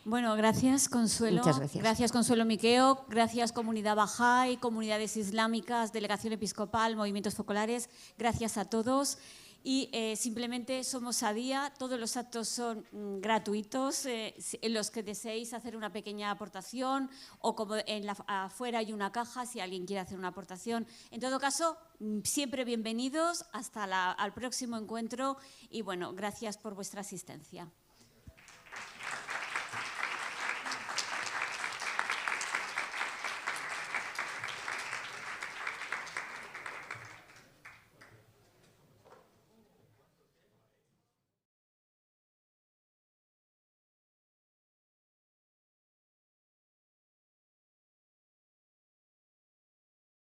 Bueno, gracias, Consuelo.
Muchas gracias.
Gracias, Consuelo Miqueo. Gracias, Comunidad Bahá'í, comunidades islámicas, Delegación Episcopal, movimientos focolares. Gracias a todos. Y simplemente somos Adía, todos los actos son gratuitos, en los que deseéis hacer una pequeña aportación o como afuera hay una caja si alguien quiere hacer una aportación. En todo caso, siempre bienvenidos, hasta al próximo encuentro y bueno, gracias por vuestra asistencia.